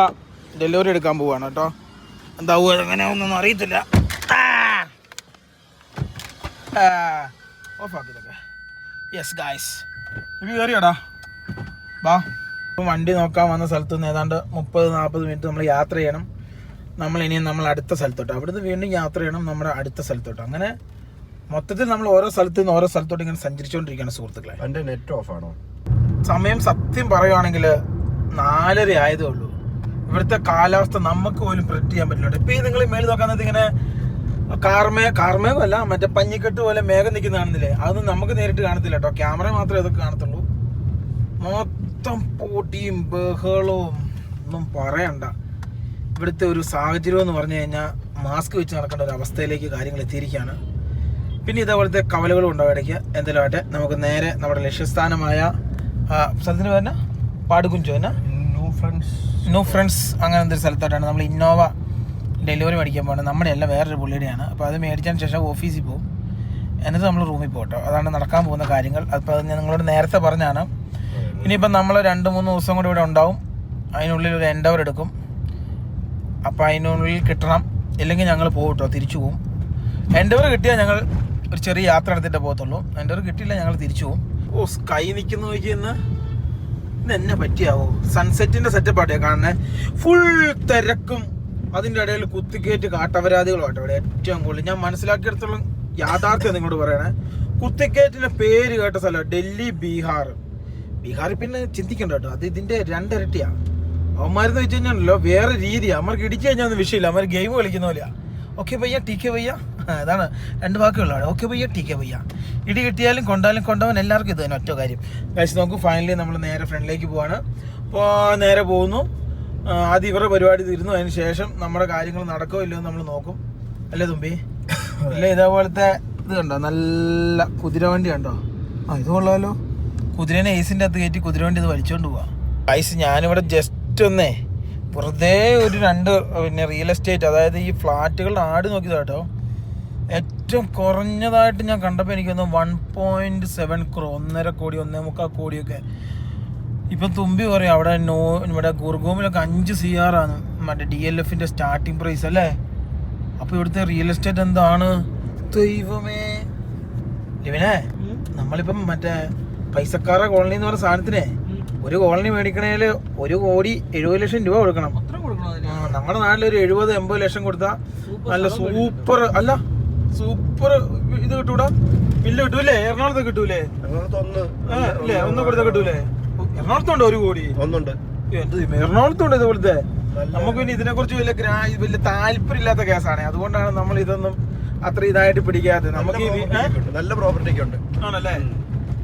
ഡെലിവറി എടുക്കാൻ പോവുകയാണ് കേട്ടോ. എന്താവും എങ്ങനെയാവുന്നൊന്നും അറിയത്തില്ല. ഓഫാക്കിയതൊക്കെ. യെസ് ഗൈസ്, ഇത് കയറിയാടാ ബാ. ഇപ്പം വണ്ടി നോക്കാൻ വന്ന സ്ഥലത്ത് നിന്ന് ഏതാണ്ട് 30-40 മിനിറ്റ് നമ്മൾ യാത്ര ചെയ്യണം. നമ്മൾ അടുത്ത സ്ഥലത്തോട്ട്, അവിടുന്ന് വീണ്ടും യാത്ര ചെയ്യണം നമ്മുടെ അടുത്ത സ്ഥലത്തോട്ട്. അങ്ങനെ മൊത്തത്തിൽ നമ്മൾ ഓരോ സ്ഥലത്ത് നിന്ന് ഓരോ സ്ഥലത്തോട്ട് ഇങ്ങനെ സഞ്ചരിച്ചുകൊണ്ടിരിക്കുകയാണ് സുഹൃത്തുക്കളെ. എന്റെ നെറ്റ് ഓഫ് ആണോ? സമയം സത്യം പറയുവാണെങ്കിൽ 4:30 ആയതേ ഉള്ളൂ. ഇവിടുത്തെ കാലാവസ്ഥ നമുക്ക് പോലും പ്രെഡിക്റ്റ് ചെയ്യാൻ പറ്റില്ല. ഇപ്പൊ നിങ്ങൾ മേളിൽ നോക്കാൻ ഇങ്ങനെ കാർമേഘമല്ല, മറ്റേ പഞ്ഞിക്കെട്ട് പോലെ മേഘം നിൽക്കുന്ന കാണുന്നില്ലേ, അതൊന്നും നമുക്ക് നേരിട്ട് കാണത്തില്ല കേട്ടോ. ക്യാമറ മാത്രമേ ഇതൊക്കെ കാണത്തുള്ളൂ. മൊത്തം പൊടിയും ബഹളവും ഒന്നും പറയണ്ട. ഇവിടുത്തെ ഒരു സാഹചര്യം എന്ന് പറഞ്ഞു കഴിഞ്ഞാൽ മാസ്ക് വെച്ച് നടക്കേണ്ട ഒരു അവസ്ഥയിലേക്ക് കാര്യങ്ങൾ എത്തിയിരിക്കുകയാണ്. പിന്നെ ഇതേപോലത്തെ കവലകളും ഉണ്ടാവും ഇടയ്ക്ക്. എന്തായാലും ആട്ടെ, നമുക്ക് നേരെ നമ്മുടെ ലക്ഷ്യസ്ഥാനമായ സ്ഥലത്തിന് പറഞ്ഞ പാടുകുഞ്ചോ എന്നാ ന്യൂ ഫ്രണ്ട്സ് അങ്ങനെ എന്തൊരു സ്ഥലത്തോട്ടാണ് നമ്മൾ ഇന്നോവ ഡെലിവറി മേടിക്കാൻ പോകുന്നത്. നമ്മുടെ അല്ല, വേറൊരു പുള്ളിയുടെയാണ്. അപ്പോൾ അത് മേടിച്ചതിന് ശേഷം ഓഫീസിൽ പോകും, എന്നിട്ട് നമ്മൾ റൂമിൽ പോകട്ടോ. അതാണ് നടക്കാൻ പോകുന്ന കാര്യങ്ങൾ. അപ്പോൾ അത് ഞാൻ നിങ്ങളോട് നേരത്തെ പറഞ്ഞാണ്. ഇനിയിപ്പം നമ്മൾ 2-3 ദിവസം കൂടി ഇവിടെ ഉണ്ടാവും. അതിനുള്ളിൽ ഒരു എൻഡവർ എടുക്കും. അപ്പോൾ അതിനുള്ളിൽ കിട്ടണം, ഇല്ലെങ്കിൽ ഞങ്ങൾ പോകട്ടോ, തിരിച്ചു പോകും. എൻഡവർ കിട്ടിയാൽ ഞങ്ങൾ ഒരു ചെറിയ യാത്ര എടുത്തിട്ടേ പോകത്തുള്ളൂ. എൻഡവർ കിട്ടിയില്ല ഞങ്ങൾ തിരിച്ചു പോകും. ഓ, സ്കൈ നിൽക്കുന്ന നോക്കിയെന്ന് ഇന്ന് എന്നെ പറ്റിയാവോ? സൺസെറ്റിൻ്റെ സെറ്റപ്പാട്ടേ കാണുന്നത്. ഫുൾ തിരക്കും അതിൻ്റെ ഇടയിൽ കുത്തിക്കയറ്റ് കാട്ടപരാധികളുമാട്ടോ ഇവിടെ ഏറ്റവും കൂടുതൽ. ഞാൻ മനസ്സിലാക്കിയെടുത്തോളം യാഥാർത്ഥ്യം നിങ്ങളോട് പറയണേ. കുത്തിക്കയറ്റിൻ്റെ പേര് കേട്ട സ്ഥലം ഡൽഹി, ബീഹാർ. പിന്നെ ചിന്തിക്കണ്ട കേട്ടോ, അത് ഇതിൻ്റെ 2 ഇരട്ടിയാണ്. അവന്മാരെന്ന് വെച്ച് കഴിഞ്ഞാണല്ലോ വേറെ രീതിയാണ്. അവന്മാർക്ക് ഇടിച്ചു കഴിഞ്ഞാൽ ഒന്നും വിഷയമില്ല, അവന്മാർ ഗെയിം കളിക്കുന്ന പോലെയാ. ഓക്കെ ഭയ്യ, ടി കെ ഭയ്യ, അതാണ് 2 വാക്കുകളാണ്. ഓക്കെ ഭയ്യ, ടി കെ ഭയ്യ. ഇടി കിട്ടിയാലും കൊണ്ടവൻ എല്ലാവർക്കും ഇത് തന്നെ ഒറ്റ കാര്യം. കഴിച്ച് നോക്കും. ഫൈനലി നമ്മൾ നേരെ ഫ്രണ്ടിലേക്ക് പോവാണ്. അപ്പോൾ നേരെ പോകുന്നു. ആദ്യം ഇവരുടെ പരിപാടി തീരുന്നു, അതിന് ശേഷം നമ്മുടെ കാര്യങ്ങൾ നടക്കോ ഇല്ലയോ നമ്മൾ നോക്കും. അല്ലേ തുമ്പി? ഇല്ല, ഇതേപോലത്തെ ഇത് കണ്ടോ, നല്ല കുതിരവണ്ടി കണ്ടോ? ഇത് കൊള്ളാമല്ലോ. കുതിരേനെ ഏസിൻ്റെ അകത്ത് കയറ്റി കുതിരവണ്ടി ഇത് വലിച്ചുകൊണ്ട് പോവാം. ഐസ് ഞാനിവിടെ ജസ്റ്റ് ഒന്നേ വെറുതെ ഒരു 2 റിയൽ എസ്റ്റേറ്റ്, അതായത് ഈ ഫ്ലാറ്റുകളുടെ ആട് നോക്കിയതാ കേട്ടോ. ഏറ്റവും കുറഞ്ഞതായിട്ട് ഞാൻ കണ്ടപ്പോൾ എനിക്കൊന്ന് 1.7 crore, 1.5 കോടി 1.25 കോടിയൊക്കെ. ഇപ്പം തുമ്പി പറയും ഇവിടെ ഗുർഗോമിലൊക്കെ 5 CR ആണ് മറ്റേ DLFൻ്റെ സ്റ്റാർട്ടിങ് പ്രൈസ് അല്ലേ. അപ്പോൾ ഇവിടുത്തെ റിയൽ എസ്റ്റേറ്റ് എന്താണ് ദൈവമേ. ഇവനെ നമ്മളിപ്പം മറ്റേ പൈസക്കാരുടെ കോളനി എന്ന് പറഞ്ഞ സാധനത്തിനെ ഒരു കോളനി മേടിക്കണേൽ 1,70,00,000 രൂപ കൊടുക്കണം. നമ്മുടെ നാട്ടിലൊരു 70-80 ലക്ഷം കൊടുത്താൽ നല്ല സൂപ്പർ ഇത് കിട്ടൂടാ, ബില്ല് കിട്ടൂലേ? എറണാകുളത്ത് കിട്ടൂലേ? ഇല്ലേ, 1 കൊടുത്താൽ കിട്ടൂലേ? എറണാകുളത്തുണ്ട് 1 കോടി. എറണാകുളത്തുണ്ട് ഇതുപോലത്തെ. നമുക്ക് പിന്നെ ഇതിനെ കുറിച്ച് വലിയ താല്പര്യം ഇല്ലാത്ത കേസാണ്. അതുകൊണ്ടാണ് നമ്മൾ ഇതൊന്നും അത്ര ഇതായിട്ട് പിടിക്കാതെ. നമുക്ക് നല്ല പ്രോപ്പർട്ടി ഒക്കെ ഉണ്ട് ആണല്ലേ.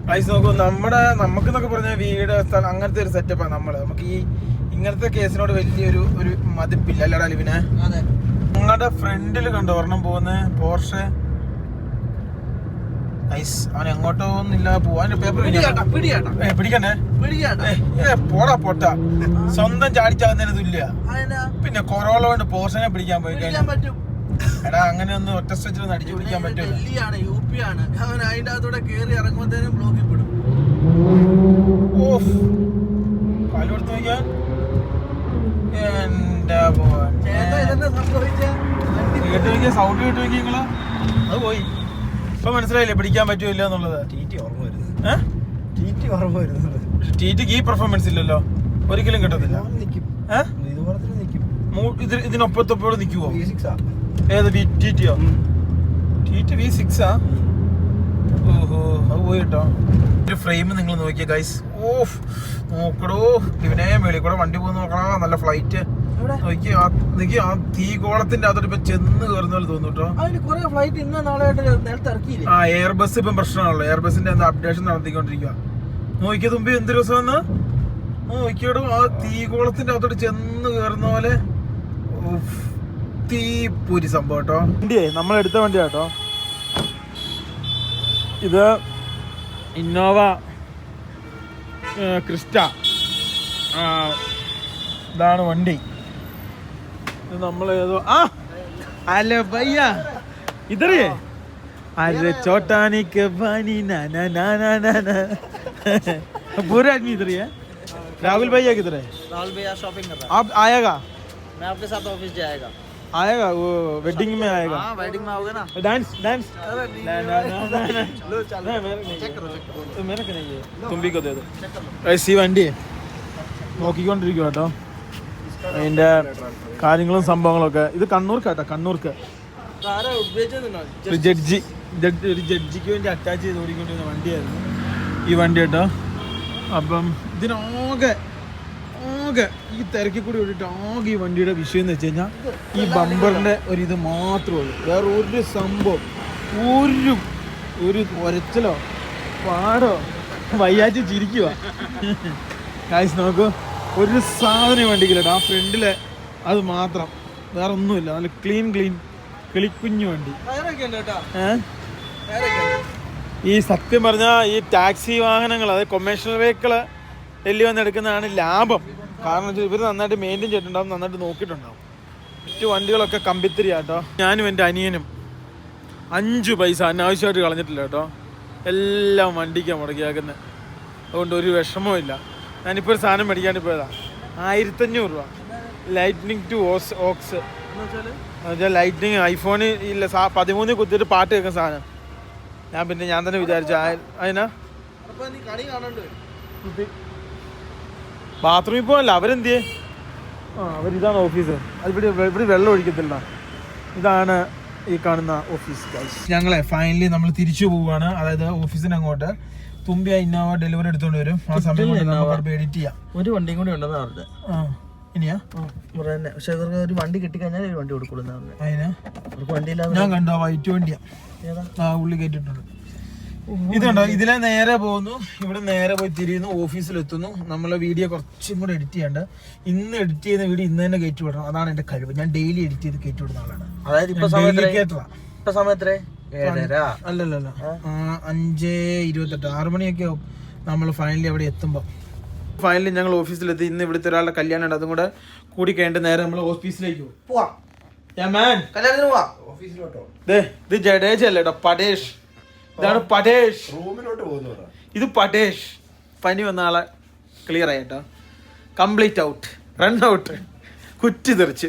പ്രൈസ് നോക്കും. നമുക്കെന്നൊക്കെ പറഞ്ഞാൽ വീട് സ്ഥലം അങ്ങനത്തെ ഒരു സെറ്റപ്പാണ് നമുക്ക് ഈ ഇങ്ങനത്തെ കേസിനോട് വലിയൊരു മതിപ്പില്ല അല്ലടാ ലിവിനെ. നിങ്ങളുടെ ഫ്രണ്ടിൽ കണ്ടോ ഒരെണ്ണം പോകുന്ന പോർഷെ. ഐസ് അവൻ എങ്ങോട്ടോ ഒന്നില്ല പോവാൻ. പേപ്പർ പിടിക്കണ്ടേ? പോടാ പൊട്ട, സ്വന്തം ചാടിച്ചാകുന്നതിന് തുല്യ. പിന്നെ കൊറോള കൊണ്ട് പോർഷനെ പിടിക്കാൻ പോയി കഴിഞ്ഞാൽ എടാ അങ്ങനെ ഒന്നും ഒറ്റ സ്ട്രെച്ചിലൊന്നും അടിച്ചു പിടിക്കാൻ പറ്റില്ല. കാലുകൊടുത്ത് നോക്കിയാൽ എന്റെ കേട്ട് നോക്കിയാ സൗണ്ട് കേട്ട് നോക്കി നിങ്ങള്. അത് പോയി. ഇപ്പൊ മനസ്സിലായില്ലേ പിടിക്കാൻ പറ്റൂല്ല എന്നുള്ളത്. ടിറ്റിക്ക് ഈ പെർഫോമൻസ് ഇല്ലല്ലോ, ഒരിക്കലും കിട്ടത്തില്ല. ഇതിനൊപ്പത്തൊപ്പോഴും നിൽക്കുവോ? ഏത് ടിറ്റിയോ? ടിറ്റി V6 ആ? ഓഹോ, അത് പോയി കേട്ടോ. ഒരു ഫ്രെയിം നിങ്ങൾ നോക്കിയ ഗൈസ്. ഓഫ് നോക്കടോ, ഇവനെ മേളിൽ കൂടെ വണ്ടി പോകുന്ന നോക്കണോ. നല്ല ഫ്ലൈറ്റ് നോക്കി. ആ തീകോളത്തിന്റെ അകത്തോട്ട് ഇപ്പൊ ചെന്ന് കയറുന്ന പോലെ തോന്നുന്നു കേട്ടോ. ആ എയർബസ് ഇപ്പം പ്രശ്നമാണല്ലോ. എയർബസിന്റെ എന്താ അപ്ഡേഷൻ നടത്തിക്കൊണ്ടിരിക്കുക. നോക്കിയ തുമ്പി എന്ത് രസമെന്ന് നോക്കിയോടും. ആ തീകോളത്തിന്റെ അകത്തോട്ട് ചെന്ന് കയറുന്ന പോലെ തീപ്പൊരി സംഭവം കേട്ടോ. വണ്ടിയേ നമ്മളെടുത്ത വണ്ടിയാ കേട്ടോ ഇത്. ഇന്നോവ ക്രിസ്റ്റ ഇതാണ് വണ്ടി. ഇത് നമ്മളേതോ അല്ല ഭയ്യ ഇതറിയേ अरे चौटाने के बानी ना ना ना ना ना ना पूरे आदमी इधर ही है। राहुल भैया किधर है? राहुल भैया शॉपिंग कर रहा है। आप आएगा? मैं आपके साथ ऑफिस जाएगा। आएगा वो वेडिंग में आएगा। हाँ वेडिंग में आओगे ना। डांस डांस ना ना ना ना लो चल चेक करो तो मेरे को नहीं है, तुम भी को दे दो। ऐसी വണ്ടി നോക്കിക്കൊണ്ടിരിക്കുക കേട്ടോ അതിൻ്റെ കാര്യങ്ങളും സംഭവങ്ങളൊക്കെ. ഇത് കണ്ണൂർക്കാട്ടോ, കണ്ണൂർക്ക് ആരാ ഉപയോഗിച്ചോ? ഒരു ജഡ്ജിക്ക് വേണ്ടി അറ്റാച്ച് ചെയ്ത് ഓടിക്കൊണ്ടിരുന്ന വണ്ടിയായിരുന്നു ഈ വണ്ടി കേട്ടോ. അപ്പം ഇതിനാകെ ഈ തിരക്കി കൂടി ഓടിയിട്ട് ആകെ ഈ വണ്ടിയുടെ വിഷയം എന്ന് വെച്ച് കഴിഞ്ഞാൽ ഈ ബമ്പറിൻ്റെ ഒരു ഇത് മാത്രമേ ഉള്ളൂ. വേറെ ഒരു സംഭവം ഒരു ഒരച്ചലോ പാടോ വയ്യാച്ച് ചിരിക്കുക. കാശ് നോക്കൂ, ഒരു സാധനം വണ്ടിക്കില്ല. ആ ഫ്രണ്ടിലെ അത് മാത്രം, വേറെ ഒന്നുമില്ല. നല്ല ക്ലീൻ കിളിക്കുഞ്ഞു വണ്ടി. ഈ സത്യം പറഞ്ഞാൽ ഈ ടാക്സി വാഹനങ്ങൾ, അതായത് കൊമേഴ്ഷ്യൽ വെഹിക്കിൾ ഡൽഹി വന്ന് എടുക്കുന്നതാണ് ലാഭം. കാരണം വെച്ചാൽ ഇവർ നന്നായിട്ട് മെയിൻറ്റെയിൻ ചെയ്തിട്ടുണ്ടാവും, നന്നായിട്ട് നോക്കിയിട്ടുണ്ടാവും. മറ്റു വണ്ടികളൊക്കെ കമ്പിത്തിരി കേട്ടോ. ഞാനും എൻ്റെ അനിയനും 5 പൈസ അനാവശ്യമായിട്ട് കളഞ്ഞിട്ടില്ല കേട്ടോ. എല്ലാം വണ്ടിക്കാണ് മുടക്കിയാക്കുന്നത്. അതുകൊണ്ട് ഒരു വിഷമവും ഇല്ല. ഞാനിപ്പോൾ ഒരു സാധനം മേടിക്കാണ്ട് പോയതാണ്. 1500 രൂപ ലൈറ്റ്നിങ് ടു ഓക്സ് എന്നുവെച്ചാൽ ലൈറ്റ്നിങ് ഐഫോണിൽ ഇല്ല 13 കുത്തിയിട്ട് പാട്ട് കേൾക്കുന്ന സാധനം. ഞാൻ തന്നെ വിചാരിച്ചു അതിനാ ബാത്റൂമിൽ പോകല്ല. അവരെന്തിയേ? അവരിതാണ് ഓഫീസ്. അതിവിടെ വെള്ളം ഒഴിക്കത്തില്ല. ഇതാണ് ഈ കാണുന്ന ഓഫീസ്. ഞങ്ങളെ ഫൈനലി നമ്മൾ തിരിച്ചു പോവുകയാണ്. അതായത് ഓഫീസിന് അങ്ങോട്ട് തുമ്പി ഇന്നോവ ഡെലിവറി എടുത്തോണ്ട് വരും. ആ സമയം കൊണ്ട് നമുക്ക് എഡിറ്റ് ചെയ്യാം. ഒരു വണ്ടിയും കൂടി ഉണ്ടെന്ന് പറഞ്ഞത്. ഇനിയാ പക്ഷെ ഇവർക്ക് ഒരു വണ്ടി കിട്ടിക്കഴിഞ്ഞാൽ ഒരു വണ്ടി കൊടുക്കുന്നു. അതിന് വണ്ടിയില്ലാതെ ഞാൻ കണ്ടോ വൈറ്റ് വണ്ടിയാ. ഉള്ളി കയറ്റിട്ടുണ്ട്. ഇത് കണ്ടോ, ഇതിലെ നേരെ പോകുന്നു. ഇവിടെ നേരെ പോയി തിരിയുന്നു, ഓഫീസിലെത്തുന്നു. നമ്മളെ വീഡിയോ കുറച്ചും കൂടെ എഡിറ്റ് ചെയ്യണ്ട. ഇന്ന് എഡിറ്റ് ചെയ്യുന്ന വീഡിയോ ഇന്ന് തന്നെ കയറ്റി വിടണം. അതാണ് എന്റെ കഴിവ്. ഞാൻ ഡെയിലി എഡിറ്റ് ചെയ്ത് കയറ്റി വിടുന്ന ആളാണ്. അതായത് അല്ലല്ല 5:28 6 മണിയൊക്കെ ആവും നമ്മൾ ഫൈനലി അവിടെ എത്തുമ്പോൾ. ഫൈനലി ഞങ്ങൾ ഓഫീസിലെത്തി. ഇന്ന് ഇവിടുത്തെ ഒരാളുടെ കല്യാണം ഉണ്ട്. അതും കൂടെ കൂടി കഴിഞ്ഞിട്ട് നേരെ നമ്മൾ ഓഫീസിലേക്ക് പോവാം. ഇത് ജഡേജ് അല്ലേ കേട്ടോ, പടേഷ്. ഇതാണ് പടേഷ്. ഇത് പടേഷ്. പനി വന്ന ആളെ ക്ലിയർ ആയിട്ടോ. കംപ്ലീറ്റ് ഔട്ട്, റൺ ഔട്ട്, കുറ്റി തെറിച്ച്.